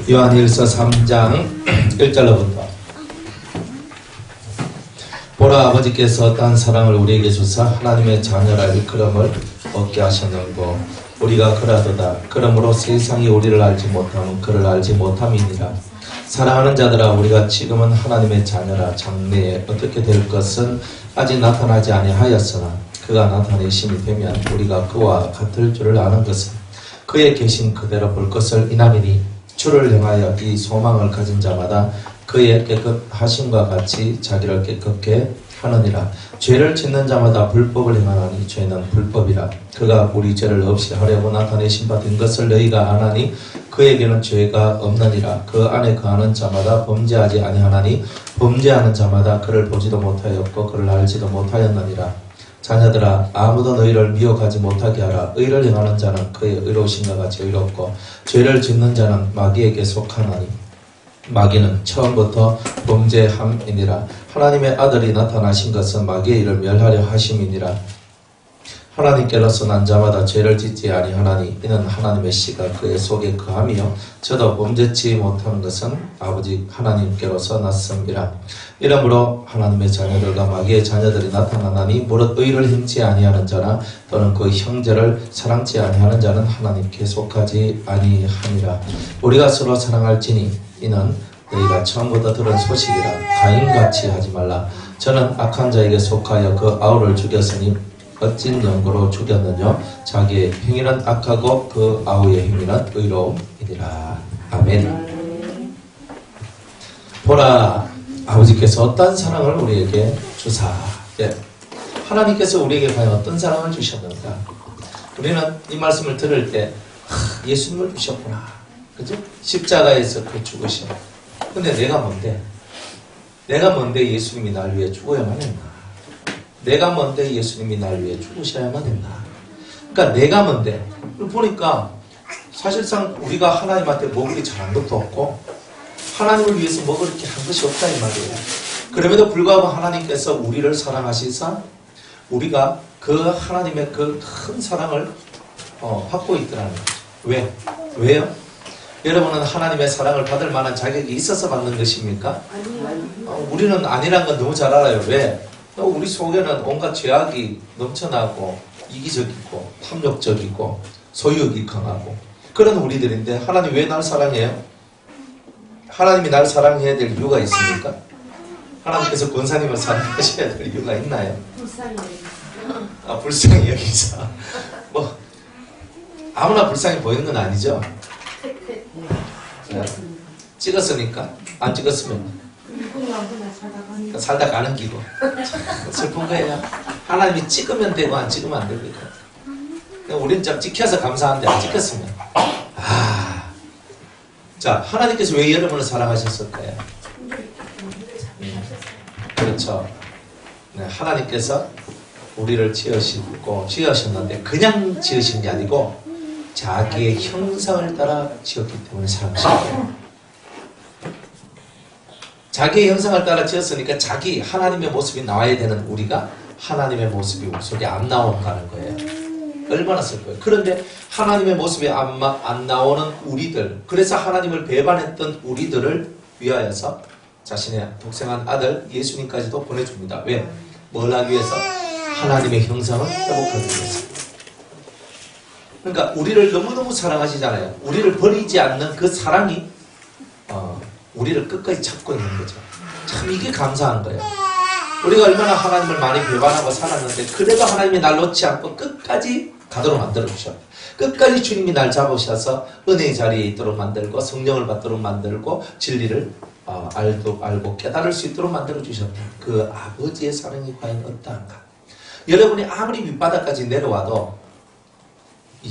요한일서 3장 1절로부터 보라 아버지께서 어떠한 사랑을 우리에게 주사 하나님의 자녀라 일컬음을 얻게 하셨는고 우리가 그라도다. 그러므로 세상이 우리를 알지 못하면 그를 알지 못함이니라. 사랑하는 자들아 우리가 지금은 하나님의 자녀라. 장래에 어떻게 될 것은 아직 나타나지 아니하였으나 그가 나타내심이 되면 우리가 그와 같을 줄을 아는 것은 그의 계신 그대로 볼 것을 인함이니 주를 향하여 이 소망을 가진 자마다 그의 깨끗하심과 같이 자기를 깨끗게 하느니라. 죄를 짓는 자마다 불법을 행하나니 죄는 불법이라. 그가 우리 죄를 없이 하려고 나타내신 바 된 것을 너희가 아나니 그에게는 죄가 없느니라. 그 안에 거하는 자마다 범죄하지 아니하나니 범죄하는 자마다 그를 보지도 못하였고 그를 알지도 못하였느니라. 자녀들아 아무도 너희를 미혹하지 못하게 하라. 의를 행하는 자는 그의 의로우심과 같이 의롭고 죄를 짓는 자는 마귀에게 속하나니 마귀는 처음부터 범죄함이니라. 하나님의 아들이 나타나신 것은 마귀의 일을 멸하려 하심이니라. 하나님께로서 난 자마다 죄를 짓지 아니하나니 이는 하나님의 씨가 그의 속에 거함이요 저도 범죄치 못하는 것은 아버지 하나님께로서 났음이라. 이러므로 하나님의 자녀들과 마귀의 자녀들이 나타나나니 무릇 의를 행치 아니하는 자나 또는 그 형제를 사랑치 아니하는 자는 하나님께 속하지 아니하니라. 우리가 서로 사랑할지니 이는 너희가 처음부터 들은 소식이라. 가인같이 하지 말라. 저는 악한 자에게 속하여 그 아우를 죽였으니 어찐 연고로 죽였느냐. 자기의 행위는 악하고 그 아우의 행위는 의로움이니라. 아멘. 보라 아버지께서 어떤 사랑을 우리에게 주사. 하나님께서 우리에게 과연 어떤 사랑을 주셨는가. 우리는 이 말씀을 들을 때 예수님을 주셨구나. 그죠? 십자가에서 그 죽으셔. 근데 내가 뭔데? 내가 뭔데 예수님이 날 위해 죽어야만 했나? 내가 뭔데 예수님이 날 위해 죽으셔야만 했나? 그러니까 내가 뭔데? 보니까 사실상 우리가 하나님한테 먹을 게 잘한 것도 없고 하나님을 위해서 먹을 게 한 것이 없다 이 말이에요. 그럼에도 불구하고 하나님께서 우리를 사랑하시사 우리가 그 하나님의 그 큰 사랑을 받고 있더라는 거죠. 왜? 왜요? 여러분은 하나님의 사랑을 받을 만한 자격이 있어서 받는 것입니까? 우리는 아니란 건 너무 잘 알아요. 왜? 우리 속에는 온갖 죄악이 넘쳐나고 이기적이고 탐욕적이고 소유욕이 강하고 그런 우리들인데 하나님 왜 날 사랑해요? 하나님이 날 사랑해야 될 이유가 있습니까? 하나님께서 권사님을 사랑하셔야 될 이유가 있나요? 불쌍히 여기서 뭐 아무나 불쌍히 보이는 건 아니죠? 네. 찍었으니까 안 찍었으면 살다 가는 기고 슬픈 거예요. 하나님이 찍으면 되고 안 찍으면 안 됩니다. 우리는 좀 찍혀서 감사한데 안 찍혔으면 자 하나님께서 왜 여러분을 사랑하셨을까요? 그렇죠. 네, 하나님께서 우리를 지으셨는데 그냥 지으신 게 아니고 자기의 형상을 따라 지었기 때문에 사랑하셨어요. 자기의 형상을 따라 지었으니까 자기 하나님의 모습이 나와야 되는 우리가 하나님의 모습이 우리 속에 안 나온다는 거예요. 얼마나 슬퍼요. 그런데 하나님의 모습이 안 나오는 우리들, 그래서 하나님을 배반했던 우리들을 위하여서 자신의 독생한 아들 예수님까지도 보내줍니다. 왜? 뭘 하기 위해서? 하나님의 형상을 회복하기 위해서. 그러니까 우리를 너무너무 사랑하시잖아요. 우리를 버리지 않는 그 사랑이 우리를 끝까지 잡고 있는 거죠. 참 이게 감사한 거예요. 우리가 얼마나 하나님을 많이 배반하고 살았는데 그래도 하나님이 날 놓지 않고 끝까지 가도록 만들어 주셨어요. 끝까지 주님이 날 잡으셔서 은혜의 자리에 있도록 만들고 성령을 받도록 만들고 진리를 알고 깨달을 수 있도록 만들어 주셨다. 그 아버지의 사랑이 과연 어떠한가. 여러분이 아무리 밑바닥까지 내려와도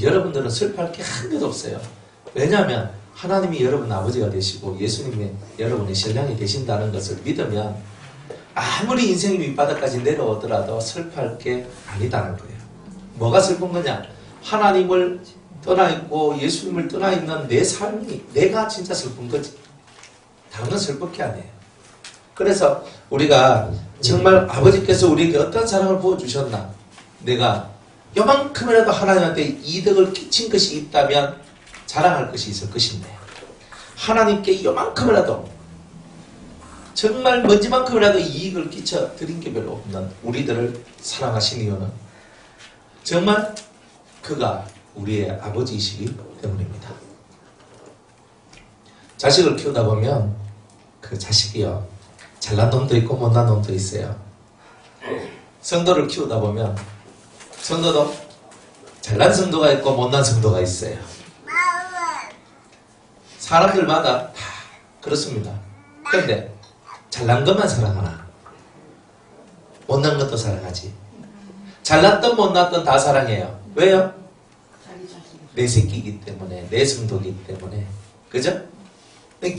여러분들은 슬퍼할 게 한 개도 없어요. 왜냐하면 하나님이 여러분 아버지가 되시고 예수님이 여러분의 신랑이 되신다는 것을 믿으면 아무리 인생이 밑바닥까지 내려오더라도 슬퍼할 게 아니다는 거예요. 뭐가 슬픈 거냐? 하나님을 떠나있고 예수님을 떠나있는 내 삶이 내가 진짜 슬픈 거지. 다른 건 슬플 게 아니에요. 그래서 우리가 정말 아버지께서 우리에게 어떤 사랑을 부어주셨나? 내가 요만큼이라도 하나님한테 이득을 끼친 것이 있다면 자랑할 것이 있을 것인데 하나님께 요만큼이라도 정말 먼지만큼이라도 이익을 끼쳐 드린 게 별로 없는 우리들을 사랑하신 이유는 정말 그가 우리의 아버지이시기 때문입니다. 자식을 키우다 보면 그 자식이요, 잘난 놈도 있고 못난 놈도 있어요. 성도를 키우다 보면 성도도 잘난 성도가 있고 못난 성도가 있어요. 사람들마다 다 그렇습니다. 그런데 잘난 것만 사랑하나? 못난 것도 사랑하지. 잘났던 못났던 다 사랑해요. 왜요? 내 새끼이기 때문에, 내 성도이기 때문에. 그죠?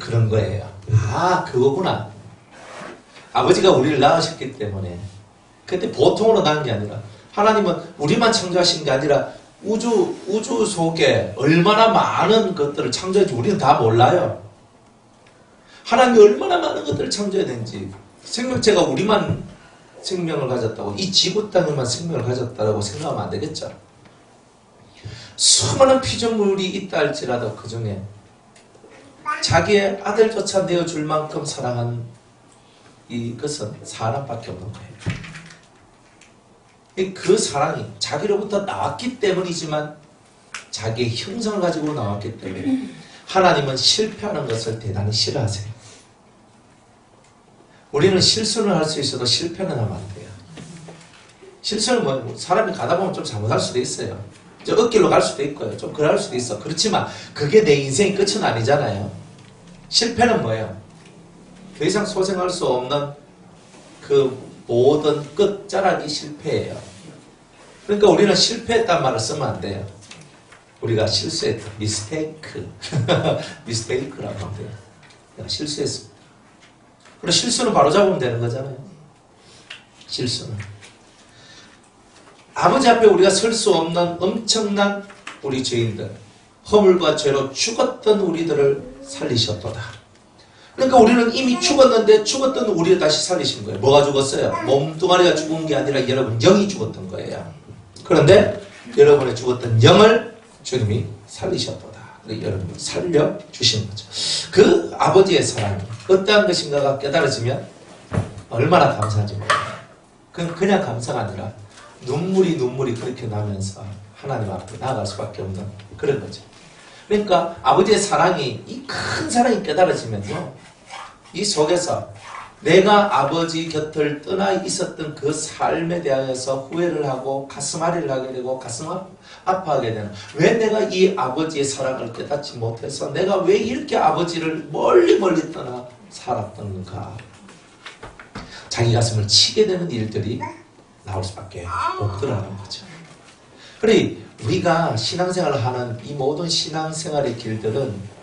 그런 거예요. 아, 그거구나. 아버지가 우리를 낳으셨기 때문에. 근데 보통으로 낳은 게 아니라 하나님은 우리만 창조하신 게 아니라 우주 속에 얼마나 많은 것들을 창조했는지 우리는 다 몰라요. 하나님이 얼마나 많은 것들을 창조했는지, 생명체가 우리만 생명을 가졌다고, 이 지구 땅에만 생명을 가졌다고 생각하면 안 되겠죠. 수많은 피조물이 있다 할지라도 그 중에 자기의 아들조차 내어줄 만큼 사랑한 이것은 사람밖에 없는 거예요. 그 사랑이 자기로부터 나왔기 때문이지만 자기의 형상을 가지고 나왔기 때문에 하나님은 실패하는 것을 대단히 싫어하세요. 우리는 실수를 할 수 있어도 실패는 하면 안 돼요. 실수는 뭐 사람이 가다 보면 좀 잘못할 수도 있어요. 저 억길로 갈 수도 있고요. 좀 그럴 수도 있어. 그렇지만 그게 내 인생의 끝은 아니잖아요. 실패는 뭐예요? 더 이상 소생할 수 없는 그 모든 끝자락이 실패예요. 그러니까 우리는 실패했단 말을 쓰면 안 돼요. 우리가 실수했다. 미스테이크. 미스테이크라고 하면 돼요. 내가 실수했습니다. 그럼 실수는 바로 잡으면 되는 거잖아요. 실수는. 아버지 앞에 우리가 설 수 없는 엄청난 우리 죄인들, 허물과 죄로 죽었던 우리들을 살리셨도다. 그러니까 우리는 이미 죽었는데 죽었던 우리를 다시 살리신 거예요. 뭐가 죽었어요? 몸뚱아리가 죽은 게 아니라 여러분 영이 죽었던 거예요. 그런데 여러분의 죽었던 영을 주님이 살리셨도다. 여러분을 살려주신 거죠. 그 아버지의 사랑이 어떠한 것인가가 깨달아지면 얼마나 감사한지 몰라요. 그냥 감사가 아니라 눈물이 그렇게 나면서 하나님 앞에 나아갈 수밖에 없는 그런 거죠. 그러니까 아버지의 사랑이, 이 큰 사랑이 깨달아지면요, 이 속에서 내가 아버지 곁을 떠나 있었던 그 삶에 대하여서 후회를 하고 가슴앓이를 하게 되고 가슴 아파하게 되는, 왜 내가 이 아버지의 사랑을 깨닫지 못해서 내가 왜 이렇게 아버지를 멀리 떠나 살았던가, 자기 가슴을 치게 되는 일들이 나올 수밖에 없더라는 거죠. 그래, 우리가 신앙생활을 하는 이 모든 신앙생활의 길들은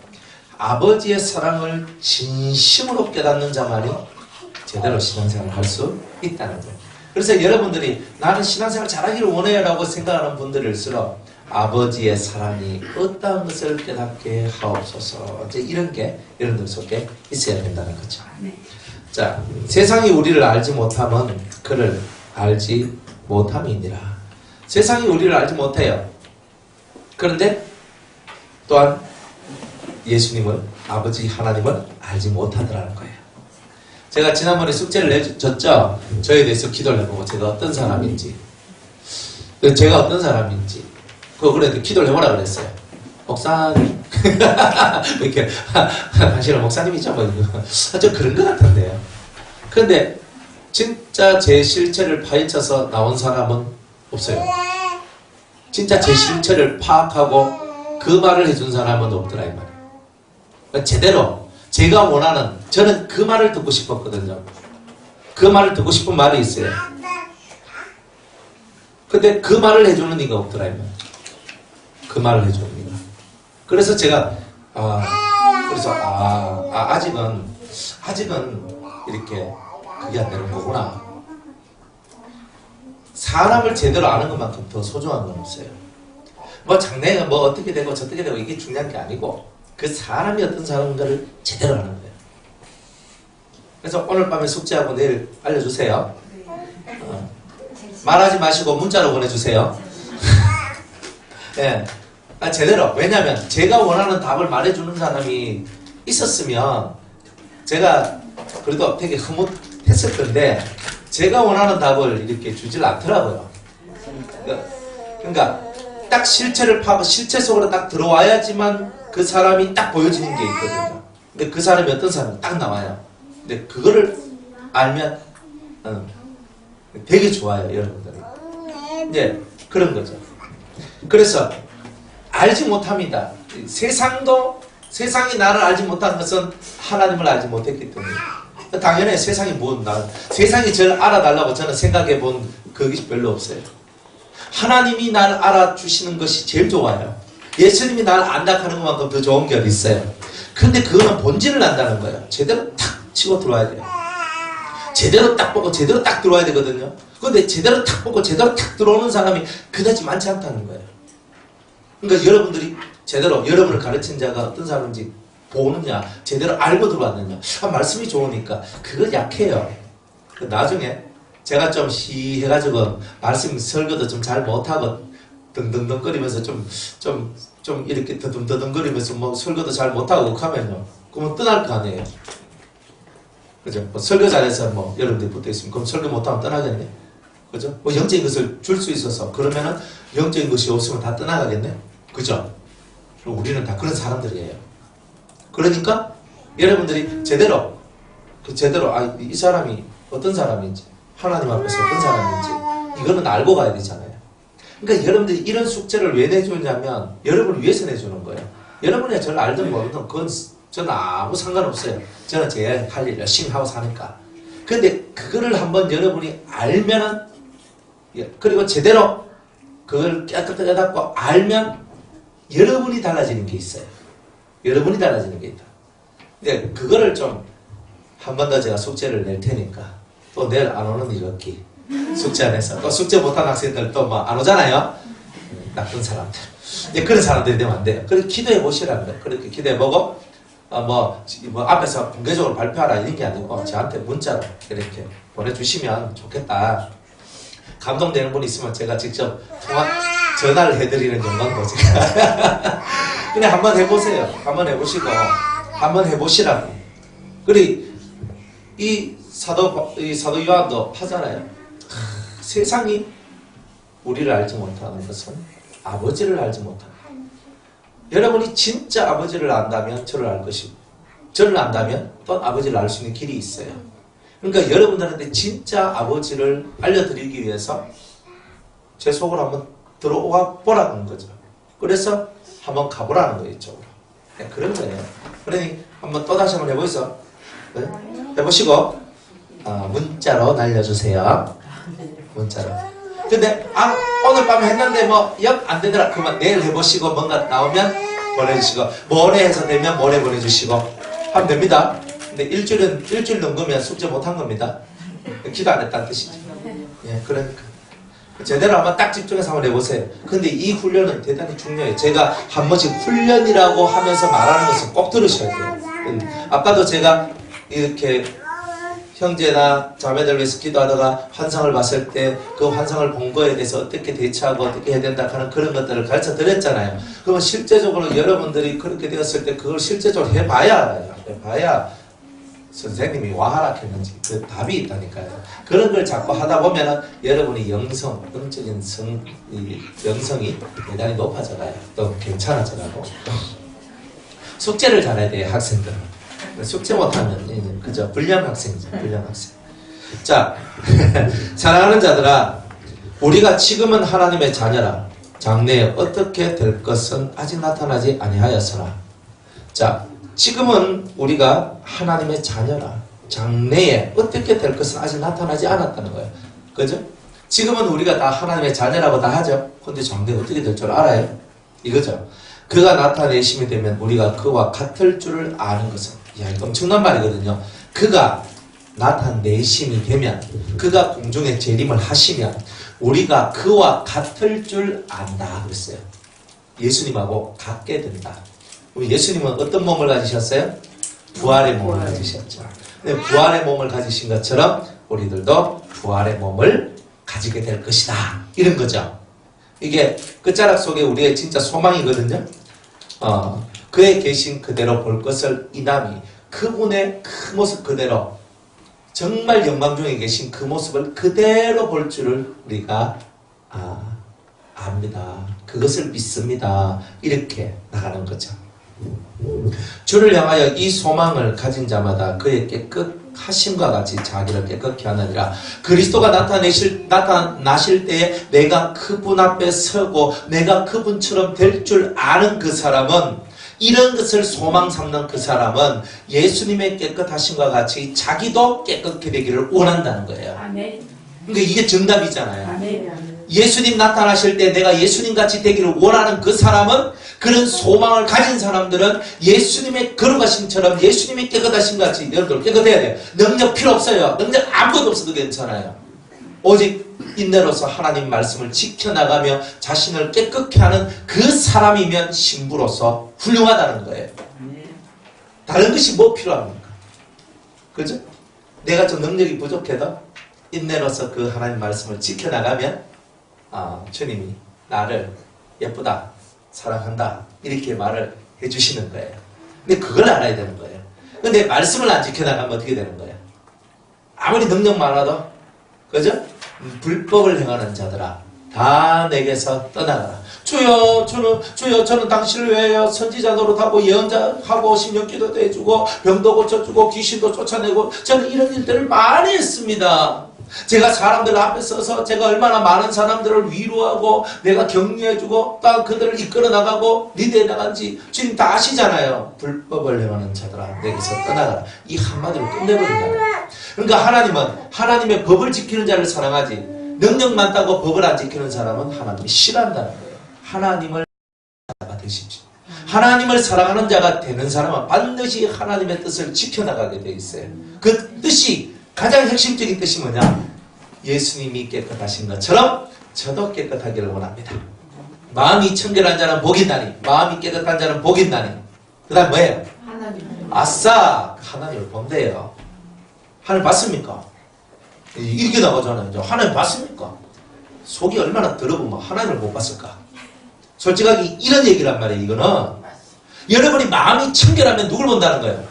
아버지의 사랑을 진심으로 깨닫는 자만이 제대로 신앙생활을 할 수 있다는 거예요. 그래서 여러분들이 나는 신앙생활 잘하기를 원해요 라고 생각하는 분들일수록 아버지의 사랑이 어떠한 것을 깨닫게 하옵소서, 이제 이런 게 여러분들 속에 있어야 된다는 거죠. 자, 세상이 우리를 알지 못하면 그를 알지 못함이니라. 세상이 우리를 알지 못해요. 그런데 또한 예수님을, 아버지 하나님을 알지 못하더라는 거예요. 제가 지난번에 숙제를 내줬죠. 저에 대해서 기도를 해보고 제가 어떤 사람인지, 그래도 기도를 해보라 그랬어요. 목사님 이렇게 사실은 목사님이죠 뭐. 좀 그런 것 같은데요. 그런데 진짜 제 실체를 파헤쳐서 나온 사람은 없어요. 진짜 제 실체를 파악하고 그 말을 해준 사람은 없더라 이 말이에요. 제대로 제가 원하는, 저는 그 말을 듣고 싶었거든요. 그 말을 듣고 싶은 말이 있어요. 근데 그 말을 해주는 이가 없더라 이 말이에요. 그 말을 해주는 이가. 그래서 제가 아직은 이렇게 그게 안 되는 거구나. 사람을 제대로 아는 것만큼 더 소중한 건 없어요. 뭐 장래가 뭐 어떻게 되고 저떻게 되고 이게 중요한 게 아니고 그 사람이 어떤 사람인가를 제대로 아는 거예요. 그래서 오늘 밤에 숙제하고 내일 알려주세요. 말하지 마시고 문자로 보내주세요. 예. 제대로. 왜냐하면 제가 원하는 답을 말해주는 사람이 있었으면 제가 그래도 되게 흐뭇했을 건데 제가 원하는 답을 이렇게 주질 않더라고요. 그러니까 딱 실체를 파고 실체 속으로 딱 들어와야지만 그 사람이 딱 보여지는 게 있거든요. 근데 그 사람이 어떤 사람이 딱 나와요. 근데 그거를 알면 되게 좋아요, 여러분들이. 이제 그런 거죠. 그래서 알지 못합니다. 세상이 나를 알지 못한 것은 하나님을 알지 못했기 때문에. 당연히 세상이 세상이 저를 알아달라고 저는 생각해 본 그게 별로 없어요. 하나님이 나를 알아주시는 것이 제일 좋아요. 예수님이 나를 안다 하는 것만큼 더 좋은 게 어디 있어요. 근데 그거는 본질을 안다는 거예요. 제대로 탁 치고 들어와야 돼요. 제대로 딱 보고 제대로 딱 들어와야 되거든요. 근데 제대로 딱 보고 제대로 딱 들어오는 사람이 그다지 많지 않다는 거예요. 그러니까 여러분들이 제대로 여러분을 가르친 자가 어떤 사람인지 보느냐, 제대로 알고 들어왔느냐. 말씀이 좋으니까 그거 약해요. 나중에 제가 좀 시해가지고 말씀 설교도 좀 잘 못하고 등등등거리면서 좀 이렇게 더듬더듬거리면서 뭐 설교도 잘 못하고 하면요. 그러면 떠날 거 아니에요. 그죠? 뭐 설교 잘해서 뭐 여러분들이 붙어 있으면 그럼 설교 못하면 떠나겠네. 그죠? 뭐 영적인 것을 줄 수 있어서 그러면은 영적인 것이 없으면 다 떠나가겠네. 그죠? 우리는 다 그런 사람들이에요. 그러니까 여러분들이 제대로 이 사람이 어떤 사람인지 하나님 앞에서 어떤 사람인지 이거는 알고 가야 되잖아요. 그러니까 여러분들이 이런 숙제를 왜 내주냐면 여러분을 위해서 내주는 거예요. 여러분이 저를 알든 모르든 그건 저는 아무 상관없어요. 저는 제 할 일 열심히 하고 사니까. 근데 그거를 한번 여러분이 알면은 그리고 제대로 그걸 깨닫고 알면 여러분이 달라지는 게 있어요. 여러분이 달라지는 게 있다. 근데 그거를 좀 한 번 더 제가 숙제를 낼 테니까 또 내일 안 오는 일 없기. 숙제 안 해서 또 숙제 못한 학생들 또 뭐 안 오잖아요. 나쁜 사람들. 이제 그런 사람들이 되면 안 돼요. 그렇게 기도해 보시라는 거예요. 그렇게 기도해 보고 뭐 앞에서 공개적으로 발표하라 이런 게 아니고 저한테 문자로 이렇게 보내주시면 좋겠다. 감동되는 분이 있으면 제가 직접 전화를 해드리는 영광도 제가 그냥 한번 해보세요. 한번 해보시고 한번 해보시라고. 그리고 이 사도 요한도 하잖아요. 세상이 우리를 알지 못하는 것은 아버지를 알지 못한다. 여러분이 진짜 아버지를 안다면 저를 알 것이고 저를 안다면 또 아버지를 알 수 있는 길이 있어요. 그러니까 여러분들한테 진짜 아버지를 알려드리기 위해서 제 속으로 한번 들어와 보라는 거죠. 그래서 한번 가보라는 거예요. 이쪽으로. 네, 그런 거예요. 그러니 한번 또다시 한번 해보이소. 네? 해보시고 문자로 날려주세요. 문자로. 근데 오늘 밤에 했는데 뭐 영 안 되더라. 그만 내일 해보시고 뭔가 나오면 보내주시고 모레 해서 되면 모레 보내주시고 하면 됩니다. 근데 일주일 넘으면 숙제 못한 겁니다. 기도 안 했다는 뜻이죠. 예, 그러니까 제대로 한번 딱 집중해서 한번 해보세요. 근데 이 훈련은 대단히 중요해요. 제가 한 번씩 훈련이라고 하면서 말하는 것을 꼭 들으셔야 돼요. 아까도 제가 이렇게 형제나 자매들 위해서 기도하다가 환상을 봤을 때 그 환상을 본 거에 대해서 어떻게 대처하고 어떻게 해야 된다 하는 그런 것들을 가르쳐 드렸잖아요. 그러면 실제적으로 여러분들이 그렇게 되었을 때 그걸 실제적으로 해봐야 알아요. 해봐야 선생님이 와하라 했는지 그 답이 있다니까요. 그런 걸 자꾸 하다 보면은 여러분이 영적인 영성이 대단히 높아져가요. 또 괜찮아져가고 숙제를 잘해야 돼요. 학생들은. 숙제 못하면 그저 불량 학생이죠. 불량 학생. 자, 사랑하는 자들아, 우리가 지금은 하나님의 자녀라. 장래에 어떻게 될 것은 아직 나타나지 아니하였으나. 자, 지금은 우리가 하나님의 자녀라. 장래에 어떻게 될 것은 아직 나타나지 않았다는 거예요. 그죠? 지금은 우리가 다 하나님의 자녀라고 다 하죠. 근데 장래에 어떻게 될 줄 알아요? 이거죠. 그가 나타내심이 되면 우리가 그와 같을 줄을 아는 것은, 이야, 이거 엄청난 말이거든요. 그가 나타내심이 되면, 그가 공중에 재림을 하시면 우리가 그와 같을 줄 안다 그랬어요. 예수님하고 같게 된다. 우리 예수님은 어떤 몸을 가지셨어요? 부활의 몸을 가지셨죠. 근데 부활의 몸을 가지신 것처럼 우리들도 부활의 몸을 가지게 될 것이다. 이런 거죠. 이게 끝자락 속에 우리의 진짜 소망이거든요. 그의 계신 그대로 볼 것을 이남이 그분의 그 모습 그대로 정말 영광 중에 계신 그 모습을 그대로 볼 줄을 우리가 압니다. 그것을 믿습니다. 이렇게 나가는 거죠. 주를 향하여 이 소망을 가진 자마다 그의 깨끗하심과 같이 자기를 깨끗게 하느니라. 그리스도가 나타나실 때에 내가 그분 앞에 서고 내가 그분처럼 될 줄 아는 그 사람은, 이런 것을 소망 삼는 그 사람은 예수님의 깨끗하심과 같이 자기도 깨끗게 되기를 원한다는 거예요. 아멘. 그러니까 이게 정답이잖아요. 아멘. 예수님 나타나실 때 내가 예수님 같이 되기를 원하는 그 사람은, 그런 소망을 가진 사람들은 예수님의 거룩하심처럼 예수님의 깨끗하심 같이 여러분들 깨끗해야 돼요. 능력 필요 없어요. 능력 아무것도 없어도 괜찮아요. 오직 인내로서 하나님 말씀을 지켜나가며 자신을 깨끗게 하는 그 사람이면 신부로서 훌륭하다는 거예요. 다른 것이 뭐 필요합니까? 그죠? 내가 좀 능력이 부족해도 인내로서 그 하나님 말씀을 지켜나가면 주님이 나를 예쁘다, 사랑한다, 이렇게 말을 해주시는 거예요. 근데 그걸 알아야 되는 거예요. 근데 말씀을 안 지켜나가면 어떻게 되는 거예요? 아무리 능력 많아도, 그죠? 불법을 행하는 자들아, 다 내게서 떠나가라. 주여, 저는 당신을 위하여 선지자 노릇하고 예언자하고 신령기도도 해주고 병도 고쳐주고 귀신도 쫓아내고 저는 이런 일들을 많이 했습니다. 제가 사람들 앞에 서서 제가 얼마나 많은 사람들을 위로하고 내가 격려해주고 또 그들을 이끌어 나가고 리드해 나간지 주님 다 아시잖아요. 불법을 행하는 자들아 내게서 떠나가라. 이 한마디로 끝내버린다. 그러니까 하나님은 하나님의 법을 지키는 자를 사랑하지, 능력 많다고 법을 안 지키는 사람은 하나님이 싫어한다는 거예요. 하나님을 자가 되십시오. 하나님을 사랑하는 자가 되는 사람은 반드시 하나님의 뜻을 지켜나가게 돼 있어요. 그 뜻이, 가장 핵심적인 뜻이 뭐냐? 예수님이 깨끗하신 것처럼 저도 깨끗하기를 원합니다. 마음이 청결한 자는 복이 나니, 마음이 깨끗한 자는 복이 나니. 그 다음 뭐예요? 하나님. 아싸! 하나님을 본대요. 하나님 봤습니까? 이렇게 나가잖아요. 하나님 봤습니까? 속이 얼마나 더러우면 하나님을 못 봤을까? 솔직하게 이런 얘기란 말이에요. 이거는 여러분이 마음이 청결하면 누굴 본다는 거예요?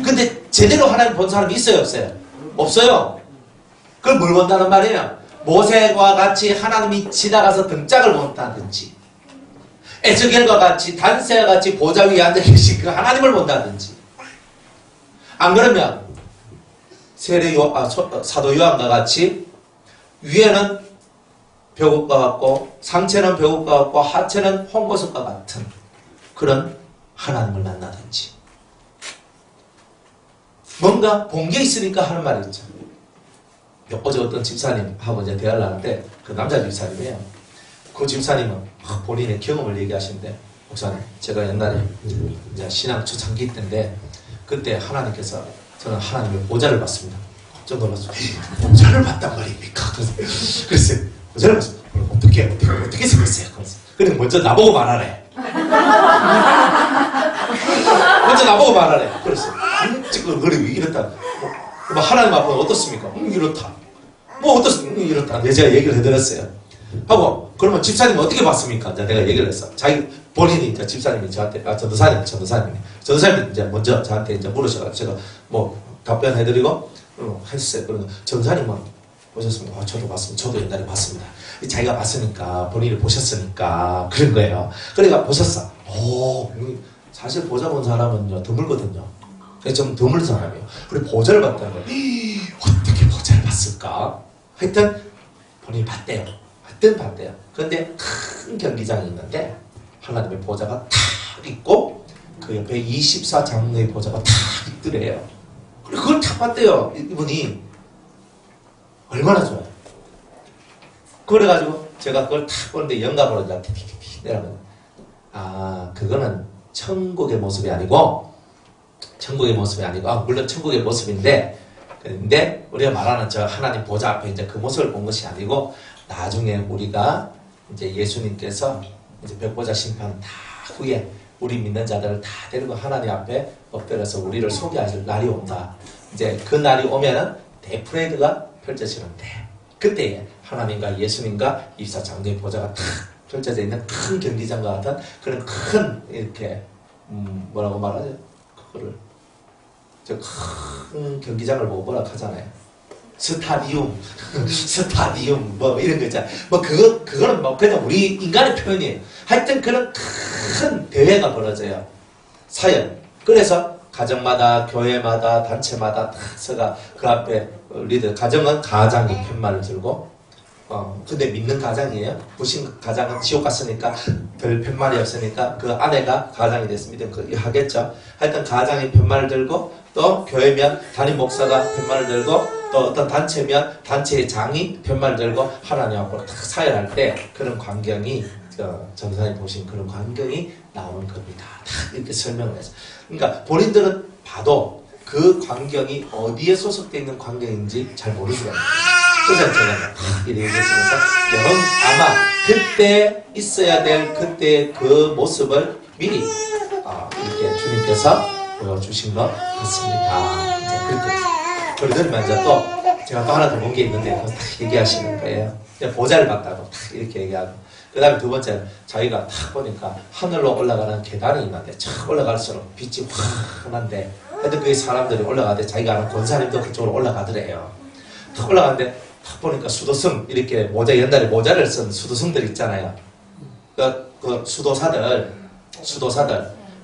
근데 제대로 하나님 본 사람이 있어요? 없어요? 없어요. 그걸 뭘 본다는 말이에요? 모세와 같이 하나님이 지나가서 등짝을 본다든지, 에스겔과 같이 단세와 같이 보좌 위에 앉아 계신 그 하나님을 본다든지, 안 그러면 사도 요한과 같이 위에는 벼옷과 같고 상체는 벼옷과 같고 하체는 홍보석과 같은 그런 하나님을 만나든지, 뭔가 본 게 있으니까 하는 말이 있죠. 어제 어떤 집사님하고 이제 대화를 하는데, 그 남자 집사님이에요. 그 집사님은 본인의 경험을 얘기하시는데, 목사님, 제가 옛날에 이제 신앙 초창기 때인데, 그때 하나님께서 저는 하나님의 보좌를 봤습니다. 깜짝 놀랐어요. 보좌를 봤단 말입니까? 그래서 보좌를 봤습니다. 어떻게 생겼어요? 그래서 먼저 나보고 말하래. 먼저 나보고 말하래. 그래서 그래 이렇다. 하나님 앞은 어떻습니까? 이렇다. 어떻습니까? 이렇다. 제가 얘기를 해드렸어요. 하고, 그러면 집사님 어떻게 봤습니까? 이제 내가 얘기를 했어. 본인이 이제 집사님이 저한테, 전도사님이 이제 먼저 저한테 이제 물으셔가지고 제가 답변해드리고, 했어요. 그러면 전도사님은 보셨습니까? 저도 봤습니다. 저도 옛날에 봤습니다. 자기가 봤으니까, 본인이 보셨으니까, 그런 거예요. 그러니까 보셨어. 사실 보자 본 사람은요, 드물거든요. 좀 드물 사람이에요. 그리고 보좌를 봤다는 거예요. 어떻게 보좌를 봤을까? 하여튼 본인이 봤대요. 봤대요. 그런데 큰 경기장이 있는데 하나님의 보좌가 탁 있고 그 옆에 24장로의 보좌가 탁 있더래요. 그리고 그걸 탁 봤대요. 이분이 얼마나 좋아요. 그래가지고 제가 그걸 탁 보는데 영감으로 내려가면, 그거는 천국의 모습이 아니고, 물론 천국의 모습인데, 근데 우리가 말하는 저 하나님 보좌 앞에 이제 그 모습을 본 것이 아니고, 나중에 우리가 이제 예수님께서 이제 백보자 심판 다 후에 우리 믿는 자들을 다 데리고 하나님 앞에 엎드려서 우리를 소개하실 날이 온다. 이제 그 날이 오면은 대프레이드가 펼쳐지는데, 그때 하나님과 예수님과 24장로의 보좌가 탁 펼쳐져 있는 큰 경기장과 같은 그런 큰 이렇게 뭐라고 말하죠? 그거를 저 큰 경기장을 보고 뭐라 하잖아요. 스타디움, 스타디움 뭐 이런 거 있잖아요. 뭐 그거는 뭐 그냥 우리 인간의 표현이에요. 하여튼 그런 큰 대회가 벌어져요. 사연. 그래서 가정마다, 교회마다, 단체마다 다 서가 그 앞에 리더. 가정은 가장이 팻말을 들고, 근데 믿는 가장이에요. 부신 가장은 지옥 갔으니까 별 팻말이 없으니까 그 아내가 가장이 됐습니다. 하겠죠. 하여튼 가장이 팻말을 들고, 또 교회면 담임 목사가 팻말을 들고, 또 어떤 단체면 단체의 장이 팻말을 들고 하나님 앞으로 탁 사연할 때 그런 광경이 전사님 보신 그런 광경이 나오는 겁니다. 딱 이렇게 설명을 해서. 그러니까 본인들은 봐도 그 광경이 어디에 소속되어 있는 광경인지 잘 모르시거든요. 그래서 제가 이렇게 얘기했으면서 여러분 아마 그때 있어야 될 그때 그 모습을 미리 이렇게 주님께서 보여주신 것 같습니다. 이제 그렇게 그러면 이제 또 제가 또 하나 더 본 게 있는데 딱 얘기하시는 거예요. 보좌를 봤다고 딱 이렇게 얘기하고 그 다음에 두 번째 자기가 딱 보니까 하늘로 올라가는 계단이 있는데 쫙 올라갈수록 빛이 환한데 하여튼 그 사람들이 올라가는데 자기가 아는 권사님도 그쪽으로 올라가더래요. 탁 올라가는데 탁 보니까 수도승 이렇게 모자 옛날에 모자를 쓴 수도승들 있잖아요. 그 수도사들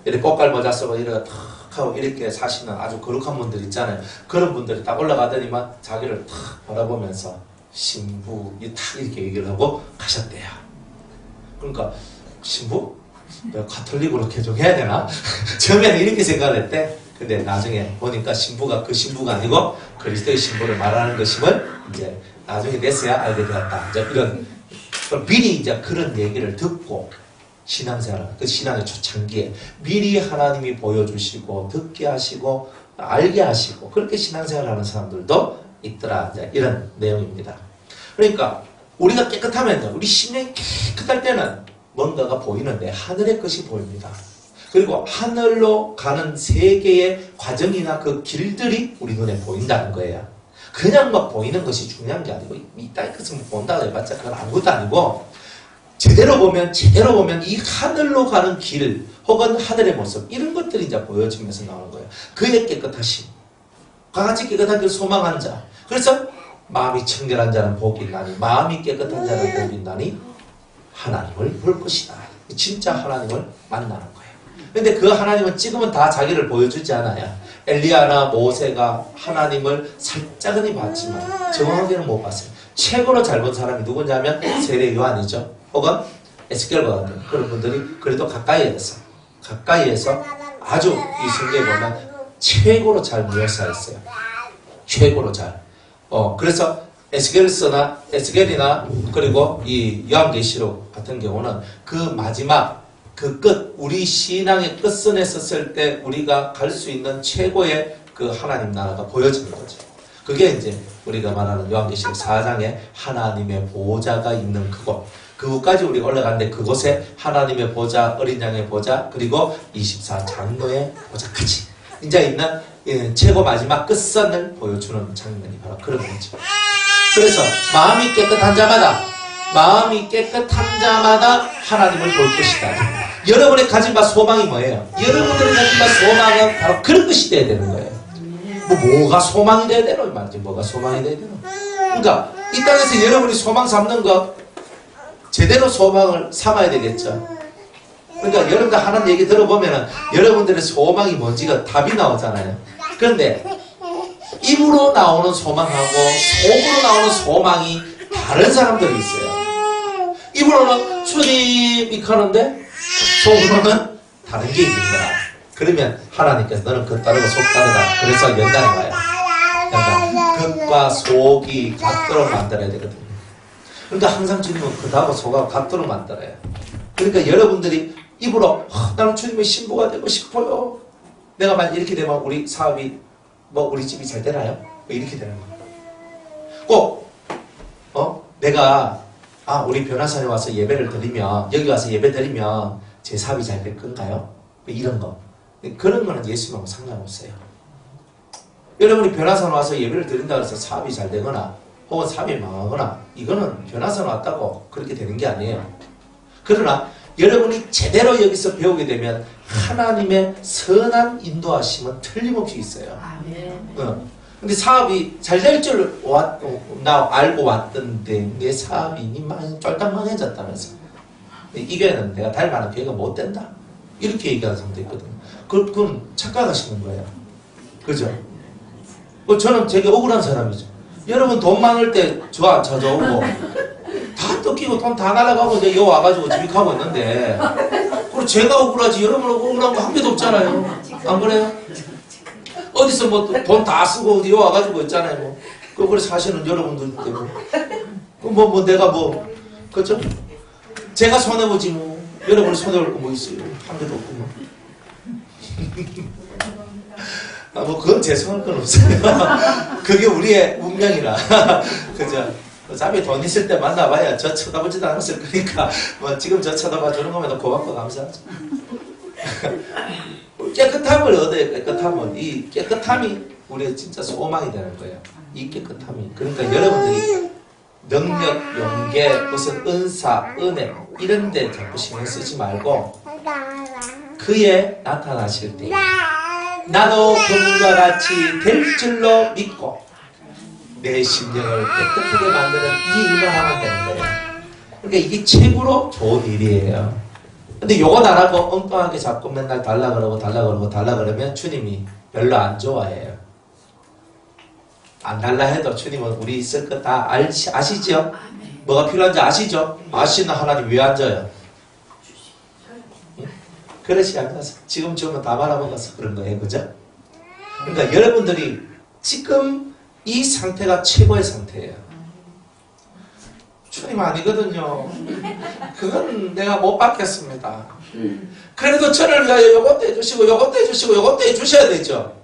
이렇게 꽃갈 모자 쓰고 이렇게 탁 하고 이렇게 사시는 아주 거룩한 분들 있잖아요. 그런 분들이 딱 올라가더니만 자기를 탁 바라보면서 신부 탁 이렇게 얘기를 하고 가셨대요. 그러니까 신부? 내가 가톨릭으로 개종해야 되나? 처음에는 이렇게 생각을 했대. 근데 나중에 보니까 신부가 그 신부가 아니고 그리스도의 신부를 말하는 것임을 이제 나중에 돼서야 알게 되었다. 이제 이런 미리 이제 그런 얘기를 듣고 신앙생활, 그 신앙의 초창기에 미리 하나님이 보여주시고 듣게 하시고 알게 하시고 그렇게 신앙생활하는 사람들도 있더라. 이제 이런 내용입니다. 그러니까 우리가 깨끗하면요, 우리 심령이 깨끗할 때는 뭔가가 보이는데 하늘의 것이 보입니다. 그리고 하늘로 가는 세계의 과정이나 그 길들이 우리 눈에 보인다는 거예요. 그냥 막 보이는 것이 중요한 게 아니고 이 땅의 것을 본다고 해봤자 그건 아무것도 아니고 제대로 보면 이 하늘로 가는 길 혹은 하늘의 모습 이런 것들이 이제 보여지면서 나오는 거예요. 그의 깨끗하심, 같이 깨끗한 길 소망한 자. 그래서 마음이 청결한 자는 복이 있나니 마음이 깨끗한 자는 복이 있나니 하나님을 볼 것이다. 진짜 하나님을 만나는 거예요. 근데 그 하나님은 지금은 다 자기를 보여주지 않아요. 엘리야나 모세가 하나님을 살짝은 봤지만 정확하게는 못 봤어요. 최고로 잘 본 사람이 누구냐면 세례 요한이죠. 혹은 에스겔과 같은 그런 분들이 그래도 가까이에서 아주 이 성경에 보면 최고로 잘 묘사했어요. 최고로 잘. 그래서 에스겔이나 그리고 이 요한계시록 같은 경우는 그 마지막 그 끝, 우리 신앙의 끝선에 섰을 때 우리가 갈 수 있는 최고의 그 하나님 나라가 보여지는 거죠. 그게 이제 우리가 말하는 요한계시록 4장에 하나님의 보좌가 있는 그곳. 그곳까지 우리가 올라가는데 그곳에 하나님의 보좌, 어린 양의 보좌, 그리고 24장로의 보좌까지 이제 있는 최고 마지막 끝선을 보여주는 장면이 바로 그런 거죠. 그래서 마음이 깨끗한 자마다 하나님을 볼 것이다. 여러분의 가진 바 소망이 뭐예요? 여러분들의 가진 바 소망은 바로 그런 것이 돼야 되는 거예요. 뭐가 소망이 돼야 되노? 이 말이지. 뭐가 소망이 돼야 되노? 그러니까 이 땅에서 여러분이 소망 삼는 것 제대로 소망을 삼아야 되겠죠. 그러니까 여러분들 하는 얘기 들어보면 여러분들의 소망이 뭔지가 답이 나오잖아요. 그런데 입으로 나오는 소망하고 속으로 나오는 소망이 다른 사람들이 있어요. 입으로는 주님 이렇게 하는데 속으로는 다른 게 있는 거야. 그러면 하나님께서 너는 겉 다르고 속 다르다. 그래서 연단이 와요. 연단. 겉과 속이 같도록 만들어야 되거든요. 그러니까 항상 주님은 겉하고 속하고 같도록 만들어요. 그러니까 여러분들이 입으로 나는 주님의 신부가 되고 싶어요. 내가 만약 이렇게 되면 우리 사업이 우리 집이 잘 되나요? 이렇게 되는 거예요. 꼭 내가 우리 변화산에 와서 예배를 드리면 여기 와서 예배 드리면 제 사업이 잘 될 건가요? 이런 거. 그런 거는 예수님하고 상관없어요. 여러분이 변화산 와서 예배를 드린다고 해서 사업이 잘 되거나 혹은 사업이 망하거나 이거는 변화산 왔다고 그렇게 되는 게 아니에요. 그러나 여러분이 제대로 여기서 배우게 되면 하나님의 선한 인도하심은 틀림없이 있어요. 근데 사업이 잘 될 줄 나 알고 왔던데 내 사업이 쫄딱 망해졌다면서 이거는 내가 닮아는 교회가 못 된다 이렇게 얘기하는 사람도 있거든요. 그건 착각하시는 거예요. 그죠? 저는 되게 억울한 사람이죠. 여러분 돈 많을 때 저 안 찾아오고 다 뜯기고 돈 다 날아가고 이제 여 와가지고 집익하고 있는데 그리고 제가 억울하지 여러분 억울한 거 한 개도 없잖아요. 안 그래요? 어디서 뭐 돈 다 쓰고 여 와가지고 있잖아요. 뭐. 그걸 사실은 여러분들 때문에 내가 그죠? 제가 손해보지 뭐 여러분 손해볼 거 뭐 있어요? 한 개도 없고 뭐. 그건 죄송할 건 없어요. 그게 우리의 운명이라. 그죠? 어차피 돈 있을 때 만나봐야 저 쳐다보지도 않았을 거니까, 지금 저 쳐다봐 주는 거면 고맙고 감사하죠. 깨끗함을 얻어야 깨끗함은, 이 깨끗함이 우리의 진짜 소망이 되는 거예요. 이 깨끗함이. 그러니까 여러분들이 능력, 용계, 무슨 은사, 은혜, 이런 데 자꾸 신경 쓰지 말고, 그에 나타나실 때, 나도 그분과 같이 될 줄로 믿고 내 심령을 깨끗하게 만드는 이 일만 하면 되는 거예요. 그러니까 이게 최고로 좋은 일이에요. 근데 요거 안 하고 엉뚱하게 자꾸 맨날 달라 그러면 주님이 별로 안 좋아해요. 안 달라 해도 주님은 우리 있을 거 다 아시죠? 뭐가 필요한지 아시죠? 아시는 하나님 왜 앉아요? 그릇이 앉아서 지금 주면 다 말아먹어서 그런 거예요. 그죠? 그러니까 여러분들이 지금 이 상태가 최고의 상태예요. 주님 아니거든요. 그건 내가 못 받겠습니다. 그래도 저를 위하여 요것도 해주시고 요것도 해주시고 요것도 해주셔야 되죠.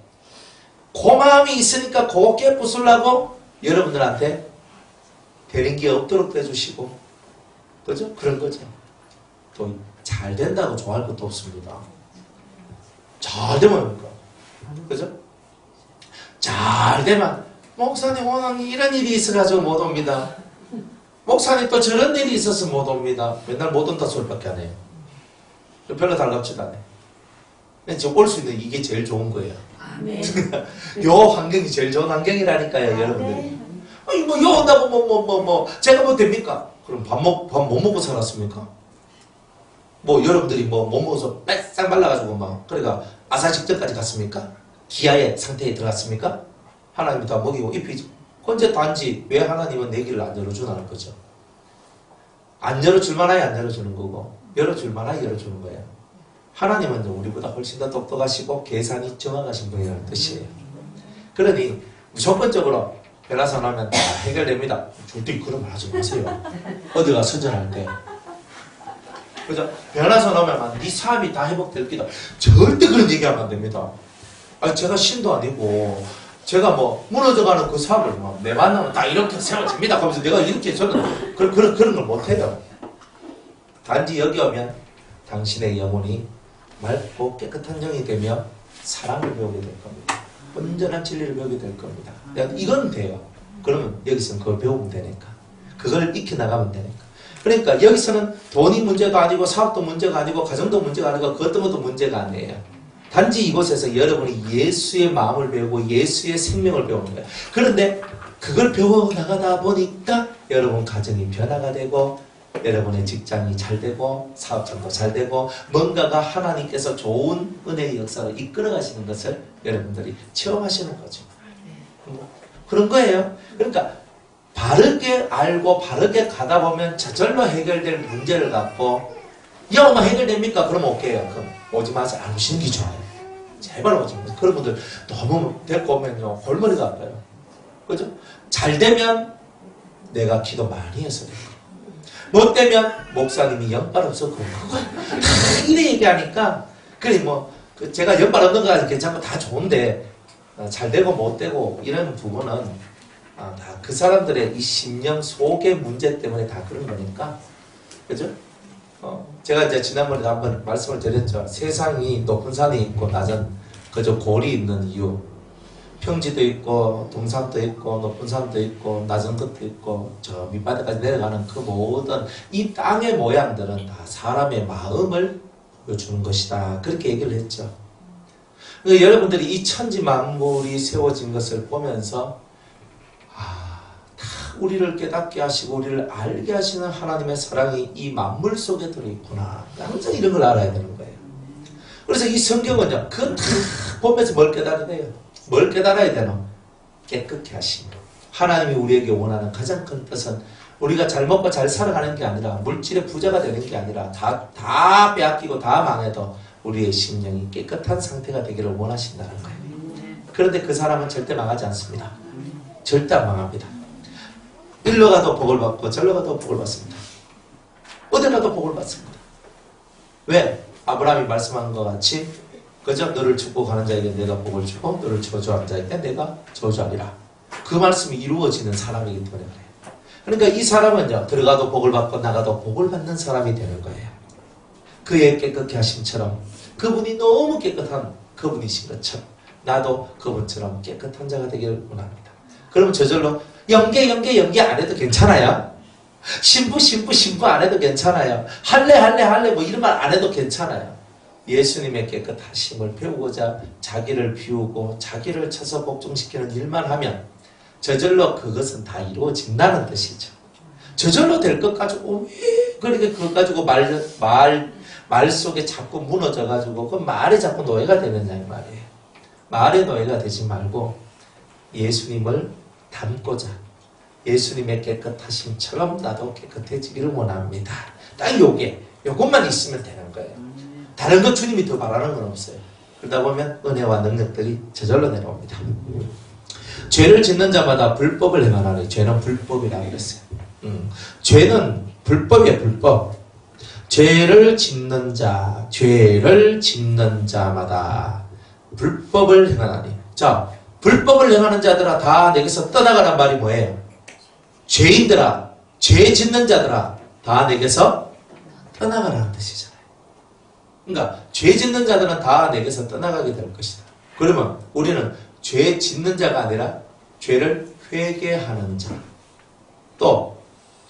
그 마음이 있으니까 그거 깨부수려고 여러분들한테 되는 게 없도록 해주시고 그죠? 그런 거죠. 또 잘 된다고 좋아할 것도 없습니다. 잘 되면 합니까? 그죠? 잘 되면 목사님 오늘 이런 일이 있어가지고 못 옵니다. 목사님 또 저런 일이 있어서 못 옵니다. 맨날 못 온다 소리밖에 안 해요. 별로 달갑지도 않아요. 지금 올 수 있는 이게 제일 좋은 거예요. 요 환경이 제일 좋은 환경이라니까요. 여러분들이. 아니 요 온다고 제가 뭐 됩니까? 그럼 밥 못 먹고 살았습니까? 여러분들이 못 먹어서 빽싹 말라가지고 그러니까 아사 직전까지 갔습니까? 기아의 상태에 들어갔습니까? 하나님이 다 먹이고 입히죠. 언제 단지 왜 하나님은 내 길을 안 열어주나는 거죠. 안 열어줄 만하야 안 열어주는 거고 열어줄 만하야 열어주는 거예요. 하나님은 우리보다 훨씬 더 똑똑하시고 계산이 정확하신 분이라는 뜻이에요. 그러니 무조건적으로 변화선 하면 다 해결됩니다. 절대 그런 말 하지 마세요. 어디가 선전할 때. 그죠? 변화선 하면 네 삶이 다 회복될 기다. 절대 그런 얘기하면 안 됩니다. 제가 신도 아니고 제가 무너져가는 그 사업을 내 만나면 다 이렇게 세워집니다. 그러면서 내가 이렇게 저는 그런 걸 못해요. 단지 여기 오면 당신의 영혼이 맑고 깨끗한 영이 되며 사랑을 배우게 될 겁니다. 온전한 진리를 배우게 될 겁니다. 이건 돼요. 그러면 여기서는 그걸 배우면 되니까. 그걸 익혀나가면 되니까. 그러니까 여기서는 돈이 문제가 아니고 사업도 문제가 아니고 가정도 문제가 아니고 그것도 문제가 아니에요. 단지 이곳에서 여러분이 예수의 마음을 배우고 예수의 생명을 배우는 거예요. 그런데 그걸 배워나가다 보니까 여러분 가정이 변화가 되고 여러분의 직장이 잘 되고 사업장도 잘 되고 뭔가가 하나님께서 좋은 은혜의 역사를 이끌어 가시는 것을 여러분들이 체험하시는 거죠. 그런 거예요. 그러니까 바르게 알고 바르게 가다 보면 저절로 해결될 문제를 갖고 영어만 해결됩니까? 그러면 오케이요. 그럼 오지 마세요. 안 오시는 게 좋아요. 제발 오지 마세요. 그런 분들 너무 데리고 오면요 골머리가 아파요. 그죠? 잘 되면 내가 기도 많이 해서 못 되면 목사님이 연발 없어 그런 거고 이래 얘기하니까 그래 제가 연발 없는 거 괜찮고 다 좋은데 잘 되고 못 되고 이런 부분은 다 그 사람들의 이 심령 속의 문제 때문에 다 그런 거니까 그죠? 제가 이제 지난번에 한번 말씀을 드렸죠. 세상이 높은 산이 있고 낮은 그저 골이 있는 이유 평지도 있고 동산도 있고 높은 산도 있고 낮은 것도 있고 저 밑바닥까지 내려가는 그 모든 이 땅의 모양들은 다 사람의 마음을 보여주는 것이다. 그렇게 얘기를 했죠. 그러니까 여러분들이 이 천지 만물이 세워진 것을 보면서 다 우리를 깨닫게 하시고 우리를 알게 하시는 하나님의 사랑이 이 만물 속에 들어있구나. 항상 이런 걸 알아야 되는 거예요. 그래서 이 성경은요, 그건 다 보면서 뭘 깨달아야 돼요? 뭘 깨달아야 되노? 깨끗게 하시는 하나님이 우리에게 원하는 가장 큰 뜻은 우리가 잘 먹고 잘 살아가는 게 아니라 물질의 부자가 되는 게 아니라 다 빼앗기고 다 망해도 우리의 심령이 깨끗한 상태가 되기를 원하신다는 거예요. 그런데 그 사람은 절대 망하지 않습니다. 절대 안 망합니다. 일로 가도 복을 받고 절로 가도 복을 받습니다. 어디 가도 복을 받습니다. 왜? 아브라함이 말씀한 것 같이 그저 너를 축복하는 자에게 내가 복을 주고 너를 저주하는 자에게 내가 저주하리라. 그 말씀이 이루어지는 사람이기 때문에 그래요. 그러니까 이 사람은요, 들어가도 복을 받고 나가도 복을 받는 사람이 되는 거예요. 그의 깨끗게 하심처럼 그분이 너무 깨끗한 그분이신 것처럼 나도 그분처럼 깨끗한 자가 되기를 원합니다. 그러면 저절로 연계 안 해도 괜찮아요. 신부 안 해도 괜찮아요. 할래 뭐 이런 말 안 해도 괜찮아요. 예수님의 깨끗하심을 배우고자 자기를 비우고 자기를 쳐서 복종시키는 일만 하면 저절로 그것은 다 이루어진다는 뜻이죠. 저절로 될 것 가지고 왜 그렇게 그것 가지고 말 속에 자꾸 무너져가지고 그 말에 자꾸 노예가 되느냐 이 말이에요. 말에 노예가 되지 말고 예수님을 닮고자 예수님의 깨끗하심처럼 나도 깨끗해지기를 원합니다. 딱 요것만 있으면 되는 거예요. 다른 거 주님이 더 바라는 건 없어요. 그러다 보면 은혜와 능력들이 저절로 내려옵니다. 죄를 짓는 자마다 불법을 행하나니 죄는 불법이라고 그랬어요. 죄는 불법이에요. 불법. 죄를 짓는 자마다 불법을 행하나니. 자, 불법을 행하는 자들아 다 내게서 떠나가란 말이 뭐예요? 죄인들아, 죄 짓는 자들아 다 내게서 떠나가라는 뜻이잖아요. 그러니까 죄 짓는 자들은 다 내게서 떠나가게 될 것이다. 그러면 우리는 죄 짓는 자가 아니라 죄를 회개하는 자, 또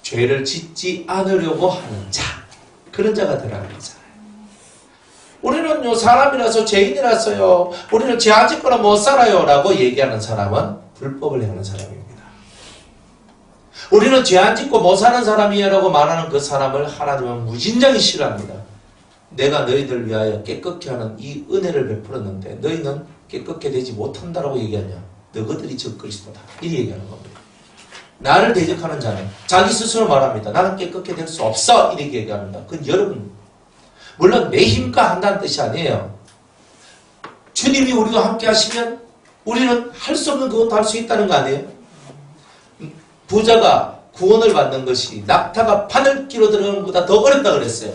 죄를 짓지 않으려고 하는 자, 그런 자가 되라는 거잖아요. 우리는요 사람이라서 죄인이라서요 우리는 죄 안 짓거나 못 살아요 라고 얘기하는 사람은 불법을 행하는 사람입니다. 우리는 죄 안 짓고 못 사는 사람이야 라고 말하는 그 사람을 하나님은 무진장히 싫어합니다. 내가 너희들 위하여 깨끗게 하는 이 은혜를 베풀었는데 너희는 깨끗게 되지 못한다라고 얘기하냐? 너희들이 저 그리스도다. 이렇게 얘기하는 겁니다. 나를 대적하는 자는 자기 스스로 말합니다. 나는 깨끗게 될 수 없어. 이렇게 얘기합니다. 그건 여러분, 물론 내 힘과 한다는 뜻이 아니에요. 주님이 우리와 함께 하시면 우리는 할 수 없는 그것도 할 수 있다는 거 아니에요? 부자가 구원을 받는 것이 낙타가 바늘 끼로 들어가는 것보다 더 어렵다 그랬어요.